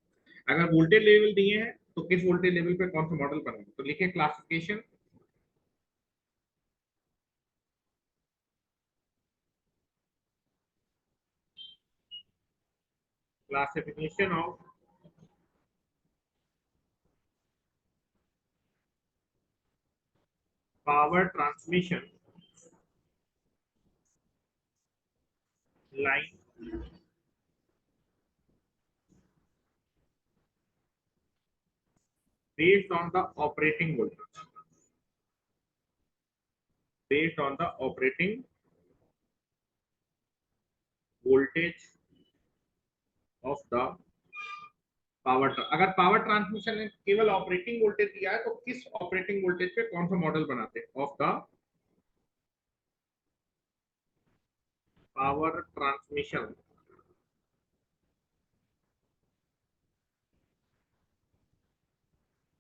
अगर वोल्टेज लेवल दिए हैं तो किस वोल्टेज लेवल पे कौन सा मॉडल बनाएंगे। तो लिखिए classification, classification of power transmission line based on the operating voltage, based on the operating voltage of the power. अगर पावर ट्रांसमिशन ने केवल ऑपरेटिंग वोल्टेज दिया है तो किस ऑपरेटिंग वोल्टेज पे कौन सा मॉडल बनाते हैं of the power transmission.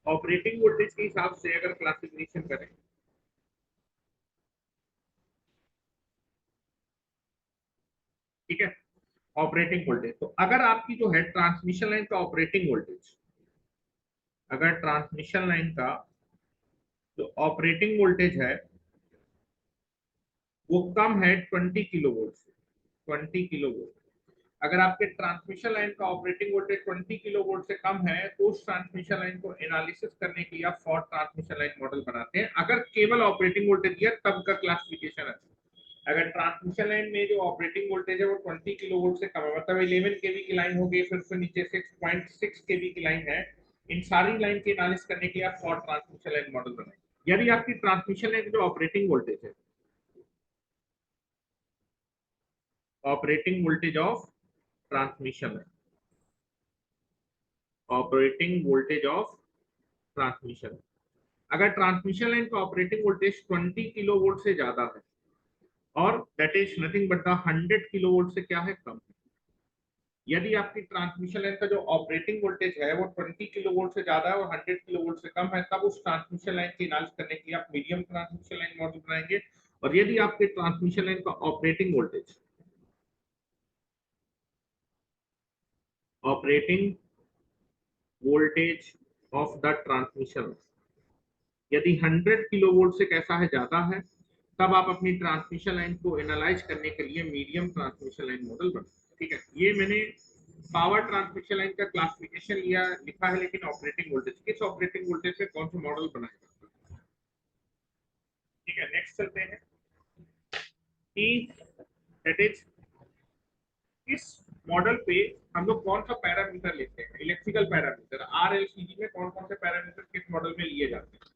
Operating voltage के हिसाब से अगर क्लासिफिकेशन करें, ठीक है, ऑपरेटिंग वोल्टेज। तो अगर आपकी जो है ट्रांसमिशन लाइन का ऑपरेटिंग वोल्टेज, अगर ट्रांसमिशन लाइन का जो ऑपरेटिंग वोल्टेज है वो कम है 20 किलो वोल्ट से, 20 किलो वोल्ट। अगर आपके ट्रांसमिशन लाइन का ऑपरेटिंग वोल्टेज 20 किलो वोल्ट से कम है तो उस ट्रांसमिशन लाइन को एनालिसिस करने के लिए आप फॉर ट्रांसमिशन लाइन मॉडल बनाते हैं। अगर केवल ऑपरेटिंग वोल्टेज दिया तब का क्लासिफिकेशन है। अगर ट्रांसमिशन लाइन में जो ऑपरेटिंग वोल्टेज है वो 20 किलो वोल्ट से कम है, मतलब 11 केवी की लाइन हो गई, फिर उससे नीचे 6.6 केवी की लाइन है, इन सारी लाइन की एनालिसिस करने के लिए आप फॉर ट्रांसमिशन लाइन मॉडल बनाएंगे। यदि आपकी ट्रांसमिशन लाइन जो ऑपरेटिंग वोल्टेज है, operating voltage of transmission line, operating voltage of transmission, अगर ट्रांसमिशन लाइन का ऑपरेटिंग वोल्टेज 20 किलो वोल्ट से ज्यादा है और that is nothing but the 100 kilo volt से क्या है, कम है। यदि आपकी ट्रांसमिशन लाइन का जो ऑपरेटिंग वोल्टेज है वो 20 किलो वोल्ट से ज्यादा है और 100 किलो वोल्ट से कम है, तब उस ट्रांसमिशन लाइन की एनालिसिस करने के लिए आप मीडियम ट्रांसमिशन लाइन मॉडल बनाएंगे। और यदि आपके ट्रांसमिशन लाइन का operating voltage of the transmission यदि 100 किलो वोल्ट से कैसा है, ज्यादा है, तब आप अपनी ट्रांसमिशन लाइन को एनालाइज करने के लिए मीडियम ट्रांसमिशन लाइन मॉडल बनाए। ठीक है, ये मैंने पावर ट्रांसमिशन लाइन का क्लासिफिकेशन लिया लिखा है, लेकिन ऑपरेटिंग वोल्टेज, किस ऑपरेटिंग वोल्टेज पे कौन सा मॉडल बनाएगा। ठीक है, नेक्स्ट चलते हैं कि दैट इज इस मॉडल पे हम लोग कौन सा पैरामीटर लेते हैं, इलेक्ट्रिकल पैरामीटर आरएलसीडी में कौन कौन से पैरामीटर किस मॉडल में लिए जाते हैं।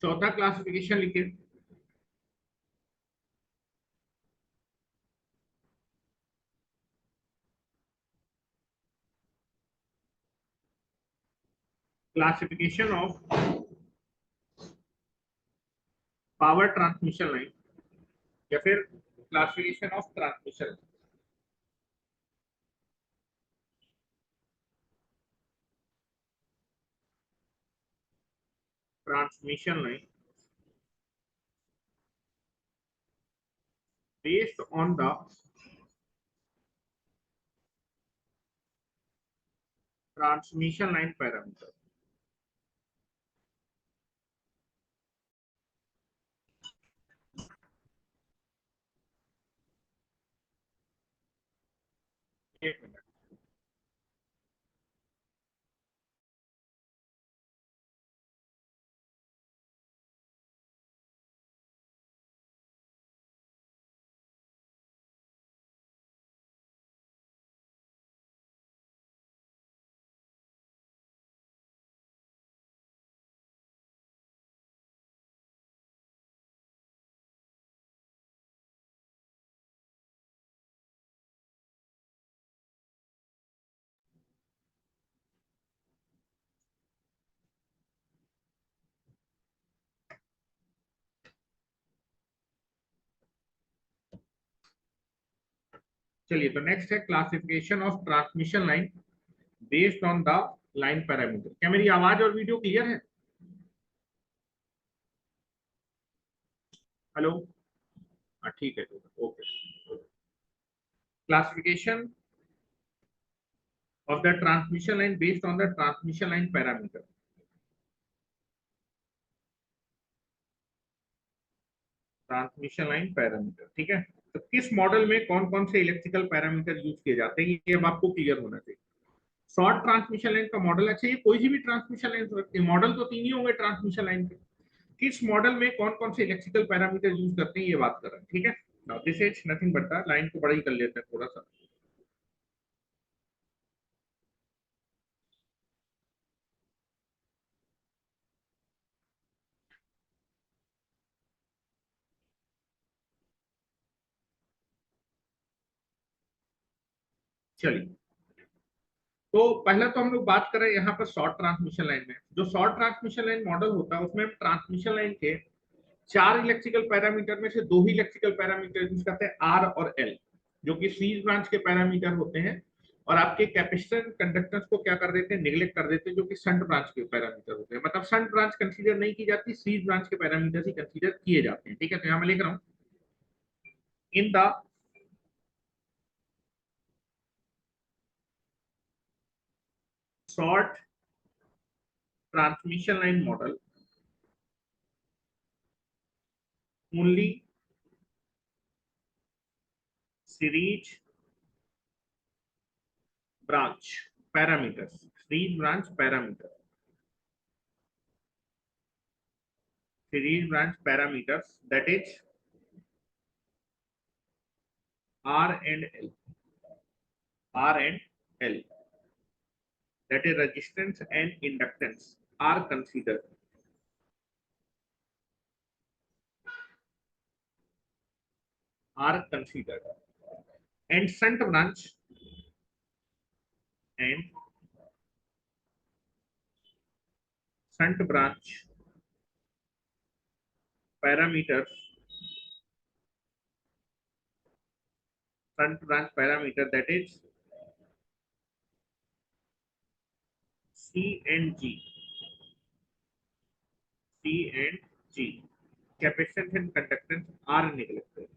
चौथा क्लासिफिकेशन लिखिए, classification of power transmission line या फिर classification of transmission line based on the transmission line parameter। एक मिनट। चलिए, तो नेक्स्ट है classification of transmission line based on the line parameter. क्या मेरी आवाज और वीडियो क्लियर है? हेलो? हाँ ठीक है, okay. Classification of the transmission line based on the transmission line parameter। Transmission line parameter, ठीक है। तो किस मॉडल में कौन कौन से इलेक्ट्रिकल पैरामीटर यूज किए जाते हैं, ये अब आपको क्लियर होना चाहिए। शॉर्ट ट्रांसमिशन लाइन का मॉडल, अच्छा ये कोई सी भी ट्रांसमिशन लाइन, मॉडल तो तीन ही होंगे ट्रांसमिशन लाइन के। किस मॉडल में कौन कौन से इलेक्ट्रिकल पैरामीटर यूज करते हैं, ये बात कर रहे हैं, ठीक है। Now this is nothing but the line को बड़ा ही कर लेते हैं थोड़ा सा। चलिए, तो पहले तो हम लोग बात करें यहाँ पर शॉर्ट ट्रांसमिशन लाइन में। जो शॉर्ट ट्रांसमिशन लाइन मॉडल होता है उसमें हम ट्रांसमिशन लाइन के चार इलेक्ट्रिकल पैरामीटर में से दो ही इलेक्ट्रिकल पैरामीटर यूज करते हैं, आर और एल, जो कि सीरीज ब्रांच के पैरामीटर होते हैं। और आपके कैपेसिटर कंडक्टेंस को क्या कर देते हैं, निगलेक्ट कर देते हैं, जो कि शंट ब्रांच के पैरामीटर होते हैं। मतलब शंट ब्रांच कंसीडर नहीं की जाती, सीरीज ब्रांच के पैरामीटर ही कंसीडर किए जाते हैं, ठीक है। तो यहाँ मैं लिख रहा हूँ, इन the short transmission line model only series branch parameters, series branch parameter, series branch parameters, that is R and L, R and L, that is resistance and inductance are considered, are considered, and and shunt branch parameters, shunt branch parameter, that is C and G, C and G, capacitance and conductance are neglected,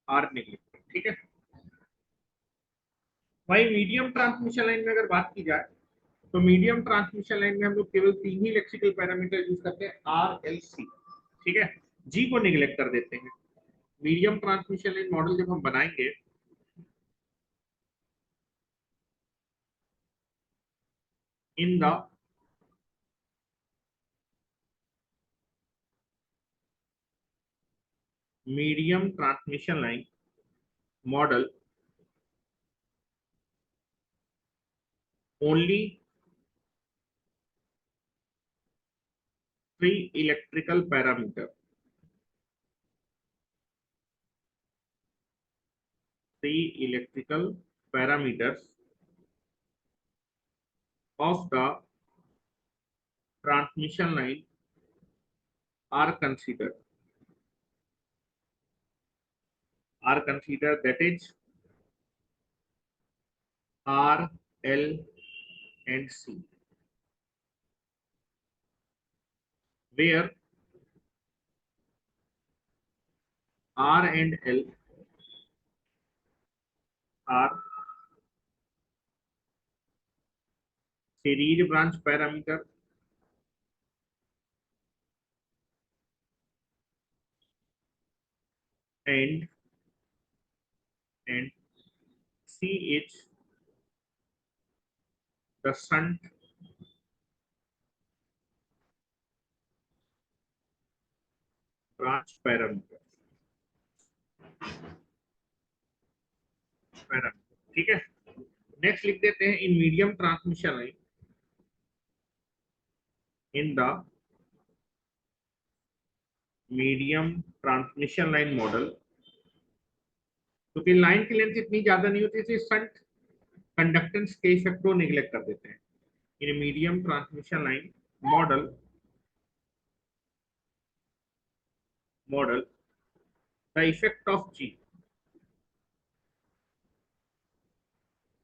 are neglected, ठीक है। वही मीडियम ट्रांसमिशन लाइन में अगर बात की जाए, तो मीडियम ट्रांसमिशन लाइन में हम लोग केवल तीन ही इलेक्ट्रिकल पैरामीटर यूज करते हैं, आर एल सी, ठीक है। जी को निगलेक्ट कर देते हैं। मीडियम ट्रांसमिशन लाइन मॉडल जब हम बनाएंगे, in the medium transmission line model only three electrical parameter, three electrical parameters of the transmission line are considered, that is R, L and C, where R and L are series branch parameter and C is the shunt branch parameter, ठीक है। नेक्स्ट लिख देते हैं, in medium transmission line, in the medium transmission line model, क्योंकि लाइन की लेंथ इतनी ज्यादा नहीं होती, इसलिए शंट कंडक्टेंस के इफेक्ट को निगलेक्ट कर देते हैं। In medium transmission line model the effect of G,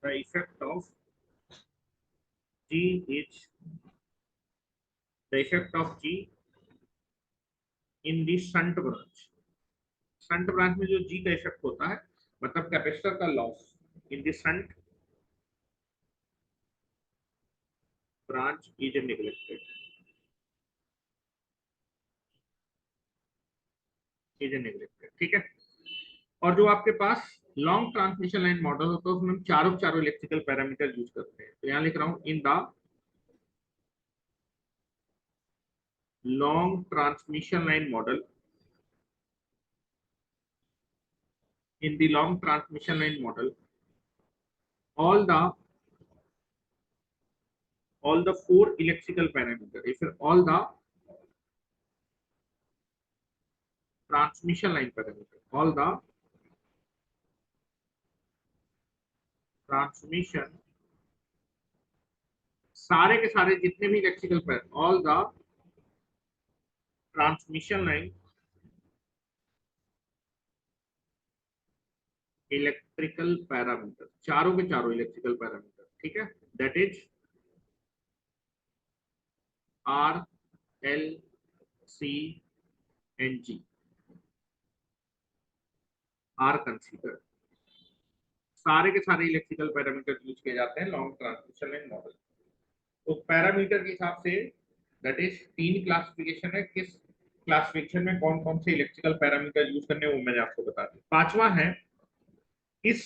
the effect of G is the effect of G in the shunt branch. Shunt branch में जो जी का इफेक्ट होता है मतलब कैपेसिटर का loss in the shunt branch is neglected, is neglected, ठीक है। और जो आपके पास लॉन्ग ट्रांसमिशन लाइन मॉडल होता है उसमें हम चारों चारों इलेक्ट्रिकल पैरामीटर यूज करते हैं। तो यहाँ लिख रहा हूं in the long transmission line model, in the long transmission line model all the four electrical parameter, if all the transmission line parameter, all the transmission सारे के सारे जितने भी इलेक्ट्रिकल पैर all the transmission line electrical parameter, चारों के चारों इलेक्ट्रिकल पैरामीटर, ठीक है, that is R L C and G are consider, सारे के सारे इलेक्ट्रिकल पैरामीटर यूज किए जाते हैं लॉन्ग ट्रांसमिशन लाइन मॉडल। तो पैरामीटर के हिसाब से दैट इज तीन क्लासिफिकेशन है, किस क्लासिफिकेशन में कौन कौन से इलेक्ट्रिकल पैरामीटर यूज करने वो मैंने आपको बता दिया। पांचवा है इस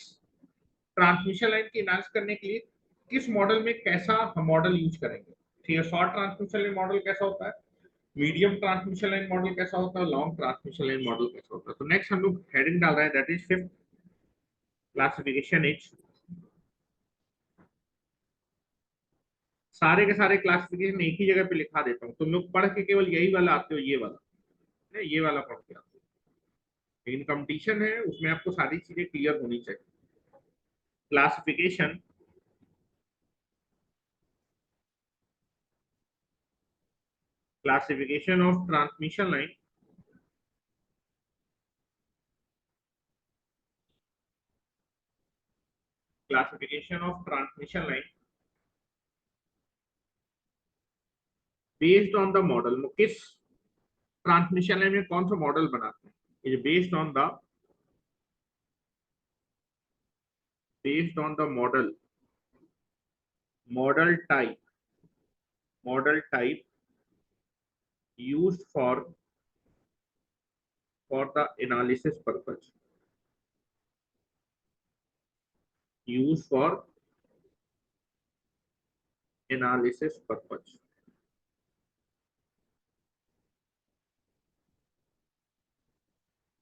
ट्रांसमिशन लाइन की एनालिसिस करने के लिए किस मॉडल में कैसा हम मॉडल यूज करेंगे, ठीक है। शॉर्ट ट्रांसमिशन लाइन मॉडल कैसा होता है, मीडियम ट्रांसमिशन लाइन मॉडल कैसा होता है, लॉन्ग ट्रांसमिशन लाइन मॉडल कैसा होता है। तो नेक्स्ट हम लोग हेडिंग डाल रहे हैं that is fifth classification is, सारे के सारे क्लासिफिकेशन एक ही जगह पे लिखा देता हूँ, तुम लोग पढ़ के केवल यही वाला आते हो, ये वाला, ये वाला पढ़ के आते हो, लेकिन कंपटीशन है उसमें आपको सारी चीजें क्लियर होनी चाहिए। Classification classification of transmission line, classification of transmission line based on the model, किस ट्रांसमिशन लाइन में कौन सा मॉडल बनाते हैं, is based on the model type used for the analysis purpose, used for analysis purpose।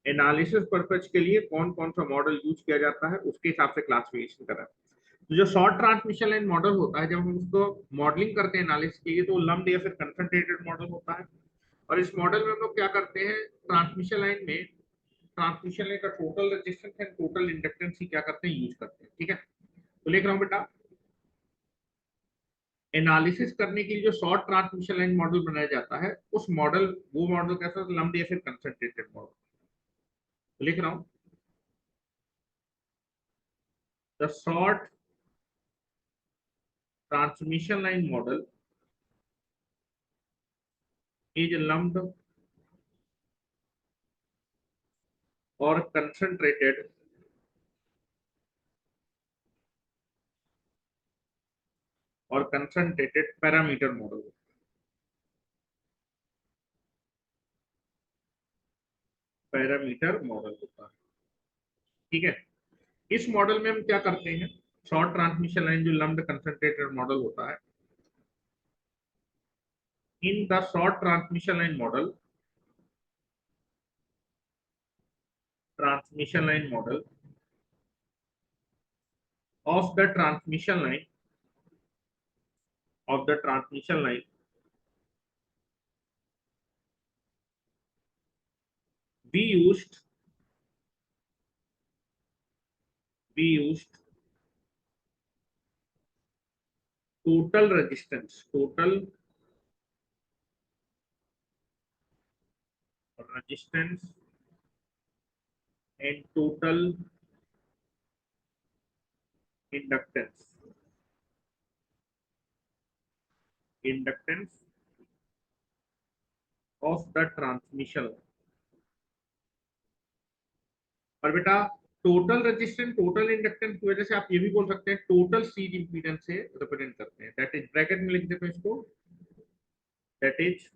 Analysis purpose के लिए कौन कौन सा मॉडल यूज किया जाता है उसके हिसाब से क्लासिफिकेशन करा। तो जो शॉर्ट ट्रांसमिशन लाइन मॉडल होता है जब हम उसको मॉडलिंग करते हैं एनालिसिस के लिए तो लम्प्ड या फिर कंसंट्रेटेड मॉडल होता है। और इस मॉडल में हम लोग क्या करते हैं, ट्रांसमिशन लाइन में ट्रांसमिशन लाइन का total resistance and total inductance ही क्या करते हैं, यूज करते हैं, ठीक है। तो लिख रहा हूँ बेटा, एनालिसिस करने के लिए जो शॉर्ट ट्रांसमिशन लाइन मॉडल बनाया जाता है उस मॉडल वो मॉडल कैसा, लम्प्ड या फिर कंसंट्रेटेड मॉडल। तो लिख रहा हूँ the short transmission line model is lumped or concentrated parameter model, parameter model होता है, ठीक है। इस मॉडल में हम क्या करते हैं, शॉर्ट ट्रांसमिशन लाइन जो लम्प्ड कंसंट्रेटेड मॉडल होता है, इन the short transmission line model of the transmission line we used we used total resistance and total inductance of the transmission। और बेटा टोटल रेजिस्टेंस टोटल इंडक्टेंस की वजह से आप ये भी बोल सकते हैं टोटल सीरीज इंपीडेंस से रिप्रेजेंट करते हैं। दैट इज ब्रैकेट में लिख देते हैं इसको, that is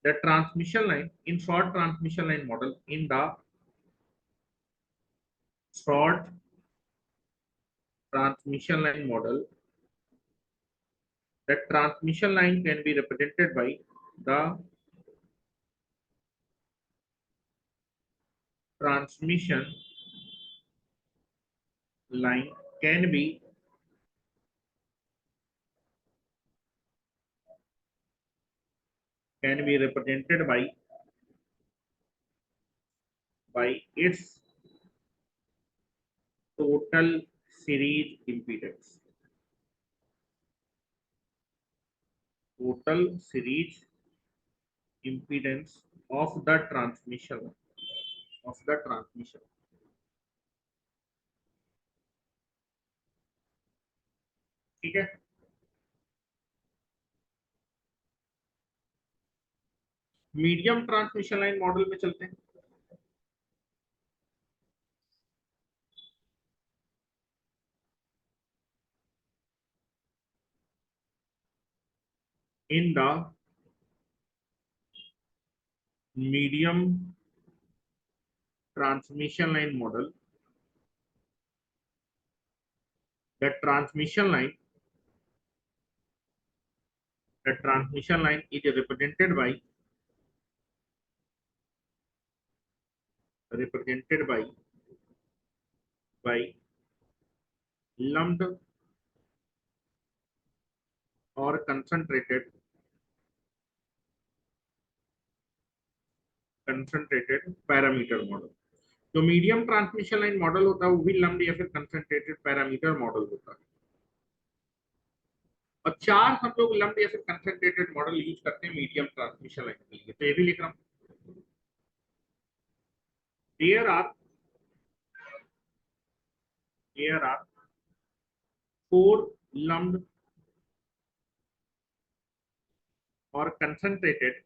the transmission line in short transmission line model in the short transmission line model, the transmission line can be represented by the transmission line can be represented by its total series impedance, total series impedance of the transmission, of the transmission। ठीक है, मीडियम ट्रांसमिशन लाइन मॉडल में चलते हैं। In the medium transmission line model, the transmission line is represented by lumped or concentrated parameter model. जो मीडियम ट्रांसमिशन लाइन मॉडल होता है वो भी लम्प्ड या फिर कंसंट्रेटेड पैरामीटर मॉडल होता है। और चार हम लोग लम्प्ड या फिर कंसंट्रेटेड मॉडल यूज करते हैं मीडियम ट्रांसमिशन लाइन के लिए, तो ये भी लिख रहा हूं। There are four lumped or concentrated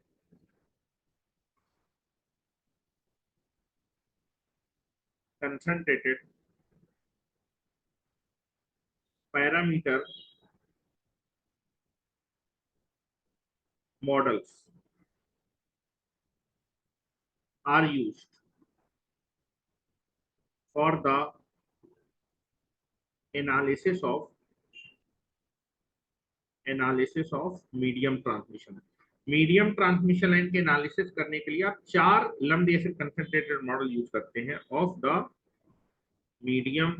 parameter models are used for the analysis of medium transmission. Medium transmission line के एनालिसिस करने के लिए आप चार लम्प्ड या फिर कंसंट्रेटेड मॉडल यूज करते हैं ऑफ द मीडियम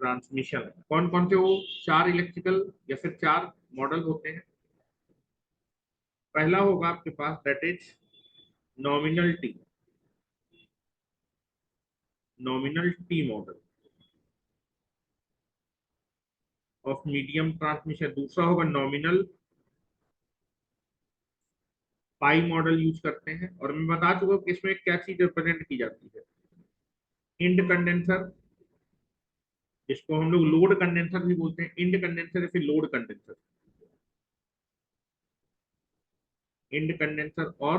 ट्रांसमिशन। कौन कौन से वो चार इलेक्ट्रिकल या फिर चार मॉडल होते हैं? पहला होगा आपके पास that is nominal T model of medium transmission. दूसरा होगा नॉमिनल पाई मॉडल यूज करते हैं, और मैं बता चुका कि इसमें क्या चीज रिप्रेजेंट की जाती है, इंड कंडेंसर, जिसको हम लोग लोड कंडेंसर भी बोलते हैं, इंड कंडेंसर या फिर लोड कंडेंसर, इंड कंडेंसर और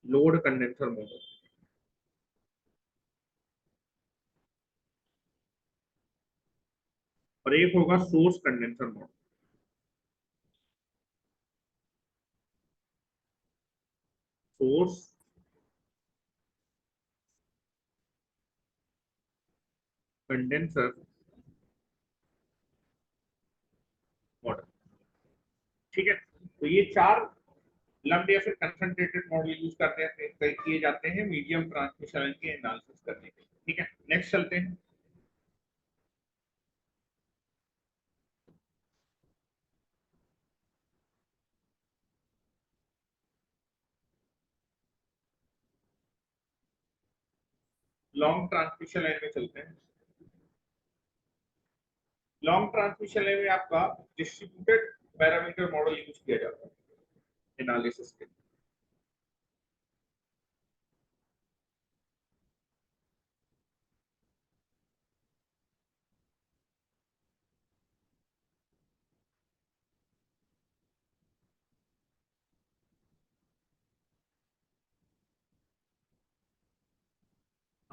लोड कंडेंसर मॉडल। और एक होगा source condenser model. Source condenser model. ठीक है, तो ये चार लम्प्ड या फिर कंसंट्रेटेड मॉडल यूज करते हैं, किए जाते हैं मीडियम ट्रांसमिशन के एनालिसिस करने के लिए। ठीक है, नेक्स्ट चलते हैं। लॉन्ग ट्रांसमिशन लाइन में चलते हैं। लॉन्ग ट्रांसमिशन लाइन में आपका डिस्ट्रीब्यूटेड पैरामीटर मॉडल यूज किया जाता है एनालिसिस के लिए।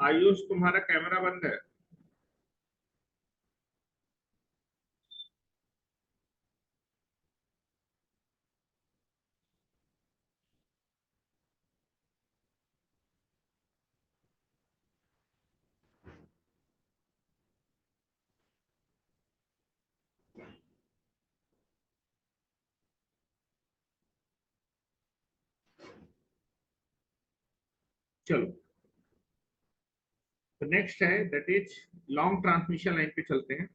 आयुष तुम्हारा कैमरा बंद है। चलो, तो नेक्स्ट है that is long transmission line पे चलते हैं।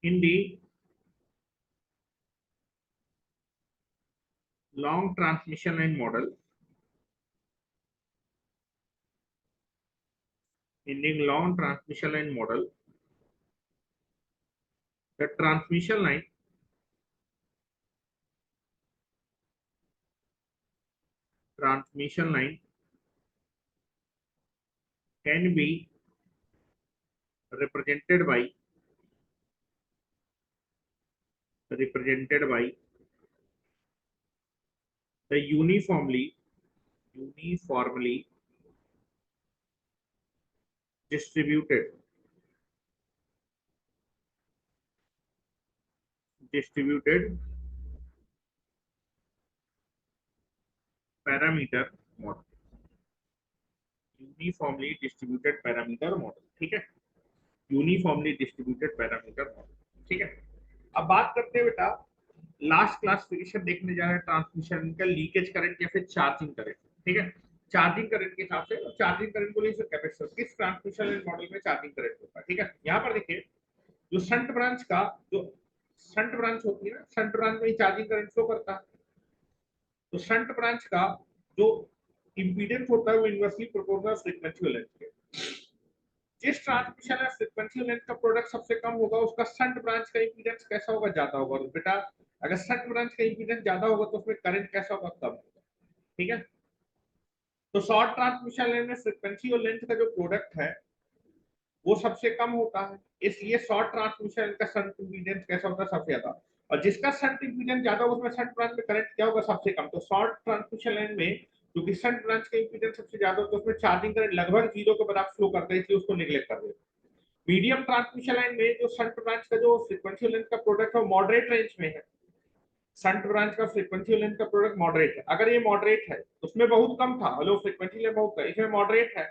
In the long transmission line model, in the long transmission line model, the transmission line can be represented by the uniformly distributed parameter model, uniformly distributed parameter model. ठीक है, यूनिफॉर्मली डिस्ट्रीब्यूटेड पैरामीटर मॉडल। ठीक है, अब बात करते हैं बेटा, लास्ट क्लासिफिकेशन देखने जा रहे हैं ट्रांसमिशन का, लीकेज करंट या फिर चार्जिंग करंट। ठीक है, चार्जिंग करंट के हिसाब से, चार्जिंग करंट को लेकर कैपेसिटर किस ट्रांसमिशन मॉडल में चार्जिंग करंट होता है। ठीक है, यहाँ पर देखिए, जो शंट ब्रांच का जो शंट ब्रांच होती है ना, शंट ब्रांच में चार्जिंग करंट शो करता है। तो शंट ब्रांच का जो इंपीडेंस होता है वो इनवर्सली प्रोपोर्शनल फ्रीक्वेंसी लेंथ के। जिस ट्रांसमिशन है फ्रीक्वेंसी लेंथ का प्रोडक्ट सबसे कम होगा, उसका शंट ब्रांच का इंपीडेंस कैसा होगा, ज्यादा होगा। तो बेटा अगर शंट ब्रांच का इंपीडेंस ज्यादा होगा तो उसमें करंट कैसा होगा, कम होगा। ठीक है, तो शॉर्ट ट्रांसमिशन लाइन में फ्रीक्वेंसी और लेंथ का जो प्रोडक्ट है वो सबसे कम होता है, इसलिए शॉर्ट ट्रांसमिशन का शंट इंपीडेंस कैसा होता है, सबसे ज्यादा। और जिसका शंट इंपीडेंस ज्यादा होगा उसमें शंट ब्रांच में करंट क्या होगा, सबसे कम। तो शॉर्ट ट्रांसमिशन लाइन में क्योंकि शंट ब्रांच का इंपीडेंस सबसे ज्यादा होता है, उसमें चार्जिंग करंट लगभग जीरो के बराबर फ्लो करता है, इसलिए उसको निगलेक्ट कर देते हैं। मीडियम ट्रांसमिशन लाइन में जो शंट ब्रांच का जो फ्रीक्वेंसी लेंथ का प्रोडक्ट है मॉडरेट रेंज में है। शंट ब्रांच का फ्रीक्वेंसी लेंथ का प्रोडक्ट मॉडरेट है। अगर ये मॉडरेट है, उसमें बहुत कम था, हेलो फ्रीक्वेंसी लेंथ बहुत था, इसमें मॉडरेट है,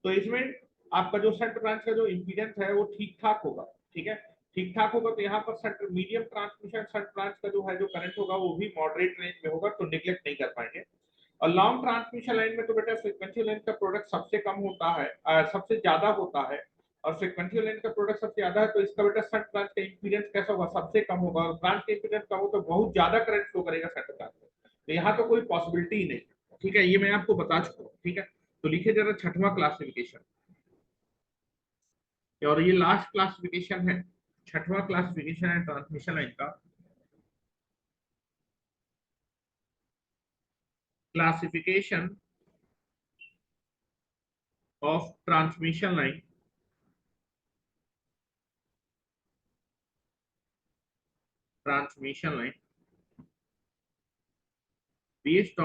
तो इसमें आपका जो शंट ब्रांच का जो इंपीडेंस है वो ठीक ठाक होगा। ठीक है, ठीक ठाक होगा, तो यहाँ पर shunt medium transmission shunt branch का जो है जो करंट होगा वो भी मॉडरेट रेंज में होगा, तो निगलेक्ट नहीं कर पाएंगे। और लॉन्ग ट्रांसमिशन लाइन में तो बेटा फ्रीक्वेंसी लेंथ का प्रोडक्ट सबसे कम होता है, सबसे ज्यादा होता है, और फ्रीक्वेंसी लेंथ का प्रोडक्ट सबसे ज्यादा है, तो इसका बेटा शंट ब्रांच का इंपीडेंस कैसा होगा, सबसे कम होगा। और ब्रांच का इंपीडेंस कम हो तो बहुत ज्यादा करंट फ्लो करेगा शंट ब्रांच में, तो यहाँ तो कोई पॉसिबिलिटी ही नहीं। ठीक है, ये मैं आपको बता चुका हूँ। ठीक है, तो लिखिए जरा छठवां क्लासिफिकेशन, और ये लास्ट क्लासिफिकेशन है, छठवां क्लासिफिकेशन है ट्रांसमिशन लाइन का। Classification of transmission line based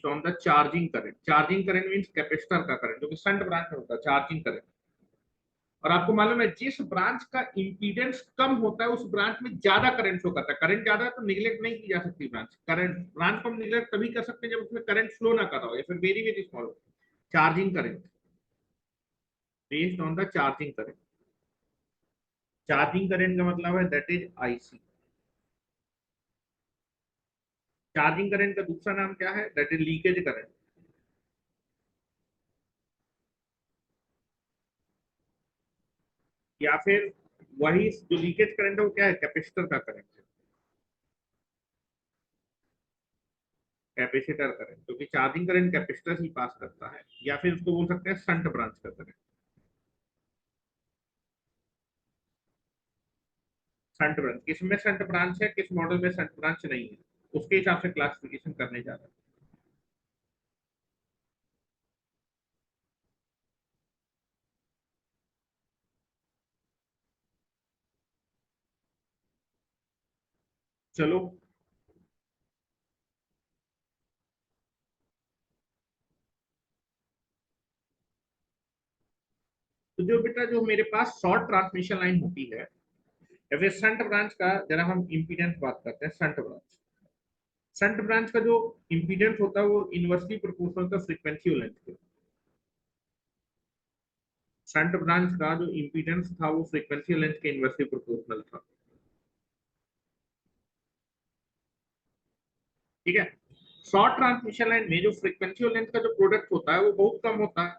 on the charging current. Charging current means capacitor का करंट, जो कि शंट ब्रांच में होता है चार्जिंग करंट। और आपको मालूम है जिस ब्रांच का इंपीडेंस कम होता है उस ब्रांच में ज्यादा करंट फ्लो करता है। करंट ज्यादा है तो निगलेक्ट नहीं की जा सकती ब्रांच। करंट ब्रांच को हम निगलेक्ट तभी कर सकते हैं जब उसमें करंट फ्लो ना कर रहा हो या फिर वेरी वेरी स्मॉल हो। Charging current based on the charging current. Charging current का मतलब है that is IC. Charging current का दूसरा नाम क्या है, दैट इज लीकेज करंट। या फिर वही जो लीकेज करंट है वो क्या है, कैपेसिटर का करंट है, कैपेसिटर करंट, क्योंकि चार्जिंग करंट कैपेसिटर ही पास करता है। या फिर उसको बोल सकते हैं शंट ब्रांच का करंट। शंट ब्रांच किस में शंट ब्रांच है, किस मॉडल में शंट ब्रांच नहीं है, उसके हिसाब से क्लासिफिकेशन करने जा रहे हैं। चलो, तो जो बेटा जो मेरे पास शॉर्ट ट्रांसमिशन लाइन होती है या फिर शंट ब्रांच का, जरा हम इम्पीडेंस बात करते हैं। शंट ब्रांच का जो इम्पीडेंस होता है वो इनवर्सली प्रोपोर्शनल था फ्रीक्वेंसी और लेंथ के। शंट ब्रांच का जो इम्पीडेंस था वो फ्रीक्वेंसी और लेंथ के इनवर्सली प्रोपोर्शनल था। ठीक है। शॉर्ट ट्रांसमिशन लाइन में जो फ्रीक्वेंसी और लेंथ का जो प्रोडक्ट होता है वो बहुत कम होता है।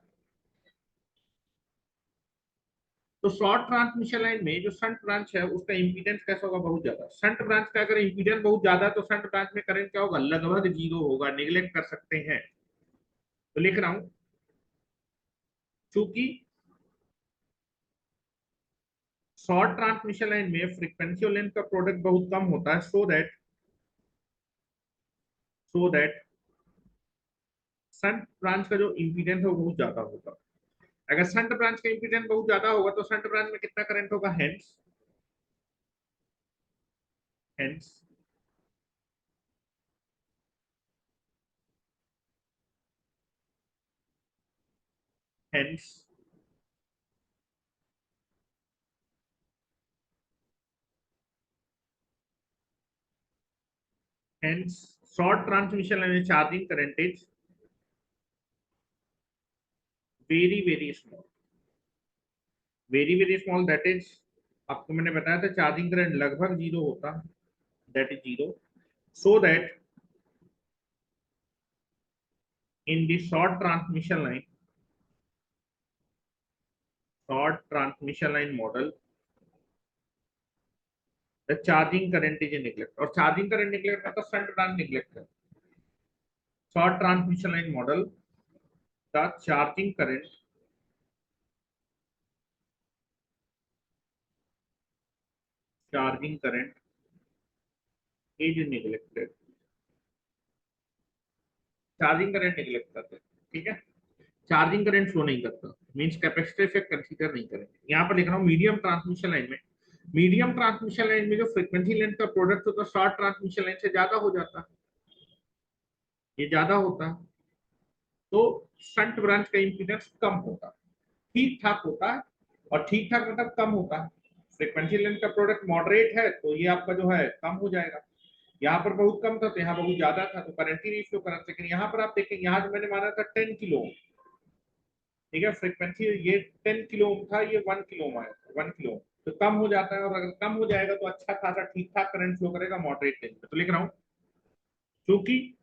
तो शॉर्ट ट्रांसमिशन लाइन में जो शंट ब्रांच है उसका इंपीडेंस कैसा होगा, बहुत ज्यादा। शंट ब्रांच का अगर इंपीडेंस बहुत ज्यादा है तो शंट ब्रांच में करंट क्या होगा, लगभग जीरो होगा, निगलेक्ट कर सकते हैं। तो लिख रहा हूं, चूंकि शॉर्ट ट्रांसमिशन लाइन में फ्रीक्वेंसी और लेंथ का प्रोडक्ट बहुत कम होता है, सो दैट शंट ब्रांच का जो इंपीडेंस है वो बहुत ज्यादा होगा। अगर शंट ब्रांच का इंपीडेंस बहुत ज्यादा होगा तो शंट ब्रांच में कितना करंट होगा, hence hence hence short transmission line में charging current is very very small, very very small, that is, आपको मैंने बताया था चार्जिंग करंट लगभग जीरो होता, that is zero. So that in the short transmission line model the charging current is neglect, और चार्जिंग करंट निगलेक्ट मतलब शंट ब्रांच निगलेक्ट है। Short transmission line model the charging current is neglected, charging current neglect करते हैं। ठीक है, चार्जिंग करंट फ्लो नहीं करता, मींस कैपेसिटर इफेक्ट कंसीडर नहीं करेंगे। यहाँ पर लिख रहा हूँ मीडियम ट्रांसमिशन लाइन में जो फ्रीक्वेंसी लेंथ का प्रोडक्ट होता है शॉर्ट ट्रांसमिशन लाइन से ज्यादा हो जाता है, ये ज्यादा होता है, तो शंट ब्रांच का इंपीडेंस कम होता है, ठीक ठाक होता है। और ठीक ठाक मतलब कम होता है। फ्रीक्वेंसी लेंथ का प्रोडक्ट मॉडरेट है तो ये आपका जो है कम हो जाएगा। यहाँ पर बहुत कम था तो यहाँ बहुत ज्यादा था, तो करंट ही नहीं फ्लो करा। लेकिन यहाँ पर आप देखेंगे, यहाँ जो मैंने माना था 10 किलो, ठीक है, फ्रीक्वेंसी ये 10 किलो ओम था, ये 1 किलो ओम आया था, 1 किलो ओम। तो कम हो जाता है, और अगर कम हो जाएगा तो अच्छा खासा ठीक ठाक करंट फ्लो करेगा मॉडरेट लेंथ पे। तो लिख रहा हूँ, क्योंकि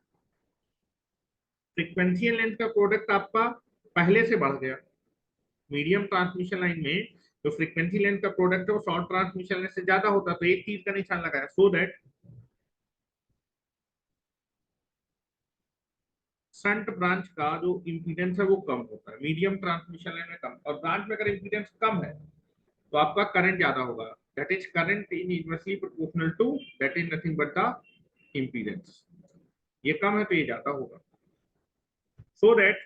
फ्रीक्वेंसी एंड लेंथ का प्रोडक्ट आपका पहले से बढ़ गया, मीडियम ट्रांसमिशन लाइन में जो फ्रीक्वेंसी लेंथ का प्रोडक्ट है वो शॉर्ट ट्रांसमिशन लाइन से ज्यादा होता, तो एक चीज का निशान लगाया, सो दैट शंट ब्रांच का जो इंपीडेंस है वो कम होता है, मीडियम ट्रांसमिशन लाइन में कम, और ब्रांच में अगर इंपीडेंस कम है तो आपका करंट ज्यादा होगा, that is current in inversely proportional to, that is nothing but the impedance. ये कम है तो ये ज्यादा होगा। So that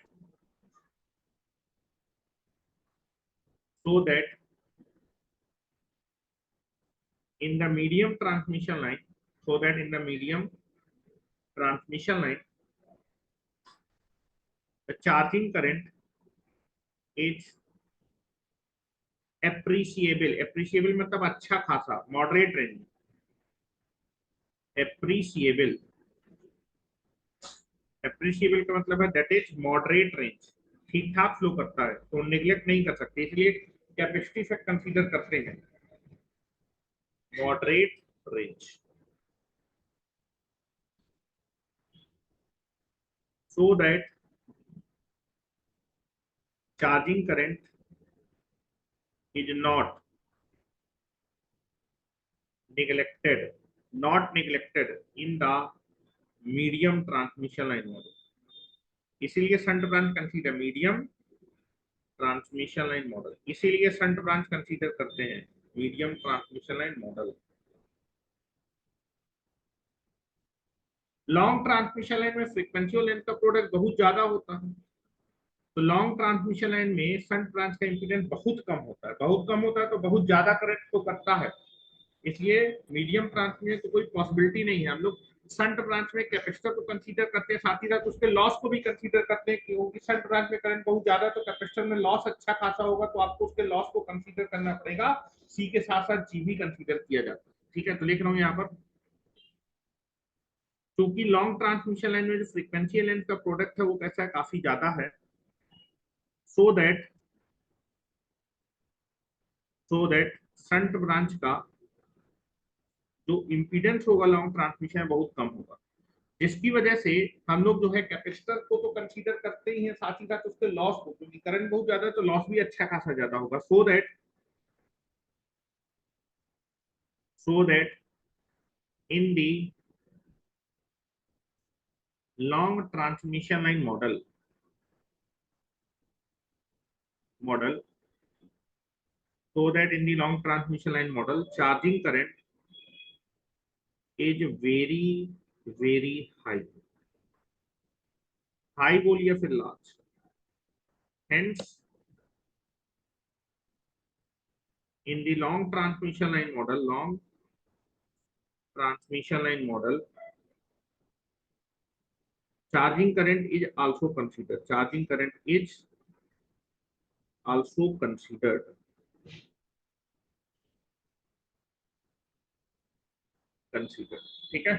so that in the medium transmission line, so that in the medium transmission line the charging current is appreciable मतलब अच्छा खासा, मॉडरेट रेंज, एप्रिसिएबल, एप्रिसिएबल का मतलब है दैट इज मॉडरेट रेंज, ठीक ठाक फ्लो करता है, तो निगलेक्ट नहीं कर सकते, इसलिए कैपेसिटी से कंसीडर करते हैं moderate range, so that charging current is neglected not neglected in the medium transmission line model. इसीलिए shunt branch consider medium transmission line model, इसीलिए शंट ब्रांच कंसीडर करते हैं medium transmission line model. Long transmission line में फ्रीक्वेंसी और लेंथ का प्रोडक्ट बहुत ज्यादा होता है, तो लॉन्ग ट्रांसमिशन लाइन में शंट ब्रांच का इंपीडेंस बहुत कम होता है, बहुत कम होता है तो बहुत ज्यादा करंट तो करता है, इसलिए मीडियम ट्रांसमिशन तो कोई पॉसिबिलिटी नहीं है। हम लोग शंट ब्रांच में कैपेसिटर को कंसीडर करते हैं, साथ ही साथ उसके लॉस को भी कंसीडर करते हैं, क्योंकि शंट ब्रांच में करंट बहुत ज्यादा है तो कैपेसिटर में लॉस अच्छा खासा होगा, तो आपको उसके लॉस को कंसीडर करना पड़ेगा। सी के साथ साथ जी भी कंसीडर किया जाता है। ठीक है, तो लिख रहा हूँ यहाँ पर, क्योंकि लॉन्ग ट्रांसमिशन लाइन में जो फ्रीक्वेंसी लेंथ का प्रोडक्ट है वो कैसा है, काफी ज्यादा है, सो दैट शंट ब्रांच का जो इम्पीडेंस होगा लॉन्ग ट्रांसमिशन में बहुत कम होगा, जिसकी वजह से हम लोग जो है कैपेसिटर को तो कंसीडर करते ही हैं, साथ ही साथ उसके लॉस को, क्योंकि करंट बहुत ज्यादा है तो लॉस भी अच्छा खासा ज्यादा होगा, so that in the long transmission line model so that in the long transmission line model charging current is very high बोलिए फिर large, hence in the long transmission line model charging current is also considered, consider. ठीक है,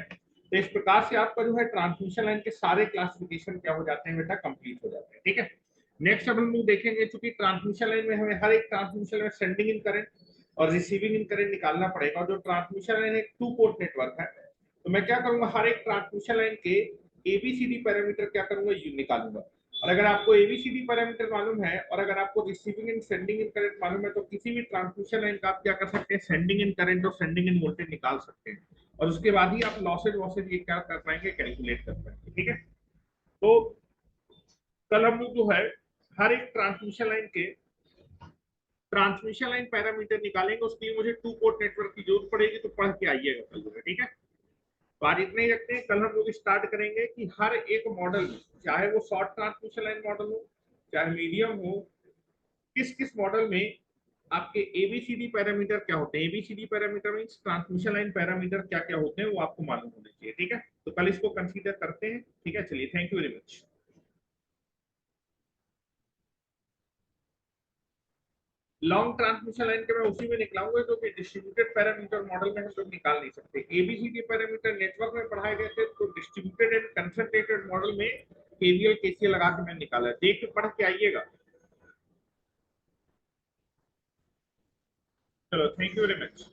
तो इस प्रकार से आपका जो है ट्रांसमिशन लाइन के सारे क्लासिफिकेशन क्या हो जाते हैं बेटा, कंप्लीट हो जाते हैं। ठीक है, नेक्स्ट अब हम लोग देखेंगे, चूंकि ट्रांसमिशन लाइन में हमें हर एक ट्रांसमिशन में सेंडिंग इन करंट और रिसीविंग इन करंट निकालना पड़ेगा, और जो ट्रांसमिशन लाइन एक 2 पोर्ट नेटवर्क है, तो मैं क्या करूंगा, हर एक ट्रांसमिशन लाइन के एबीसीडी पैरामीटर क्या करूंगा, निकालूंगा। और अगर आपको एबीसीडी पैरामीटर मालूम है और अगर आपको receiving end sending end current मालूम है, तो किसी भी ट्रांसमिशन लाइन का आप क्या कर सकते हैं, सेंडिंग इन करंट और सेंडिंग इन वोल्टेज निकाल सकते हैं, और उसके बाद ही आप लॉसेज वॉसेज ये क्या कर पाएंगे, कैलकुलेट कर पाएंगे। ठीक है, तो कल हम लोग जो है हर एक ट्रांसमिशन लाइन पैरामीटर निकालेंगे, उसके लिए मुझे 2 पोर्ट नेटवर्क की जरूरत पड़ेगी, तो पढ़ के आइएगा कल जो है। ठीक है, तो आज इतना ही रखते हैं, कल हम लोग स्टार्ट करेंगे कि हर एक मॉडल में, चाहे वो शॉर्ट ट्रांसमिशन लाइन मॉडल हो चाहे मीडियम हो, किस किस मॉडल में आपके एबीसीडी पैरामीटर क्या होते हैं, ABCD parameter means transmission line parameter क्या क्या होते हैं वो आपको मालूम होने चाहिए। ठीक है, तो कल इसको कंसीडर करते हैं। ठीक है, चलिए, thank you very much. Long transmission line के मैं उसी में निकलाऊंगा जो कि डिस्ट्रीब्यूटेड पैरामीटर मॉडल में हम लोग निकाल नहीं सकते। एबीसीडी पैरामीटर नेटवर्क में पढ़ाए गए थे, तो डिस्ट्रीब्यूटेड एंड कंसंट्रेटेड मॉडल में केवीएल केसीएल लगा के मैंने निकाला, देख के पढ़ के आइएगा। चलो, थैंक यू वेरी मच।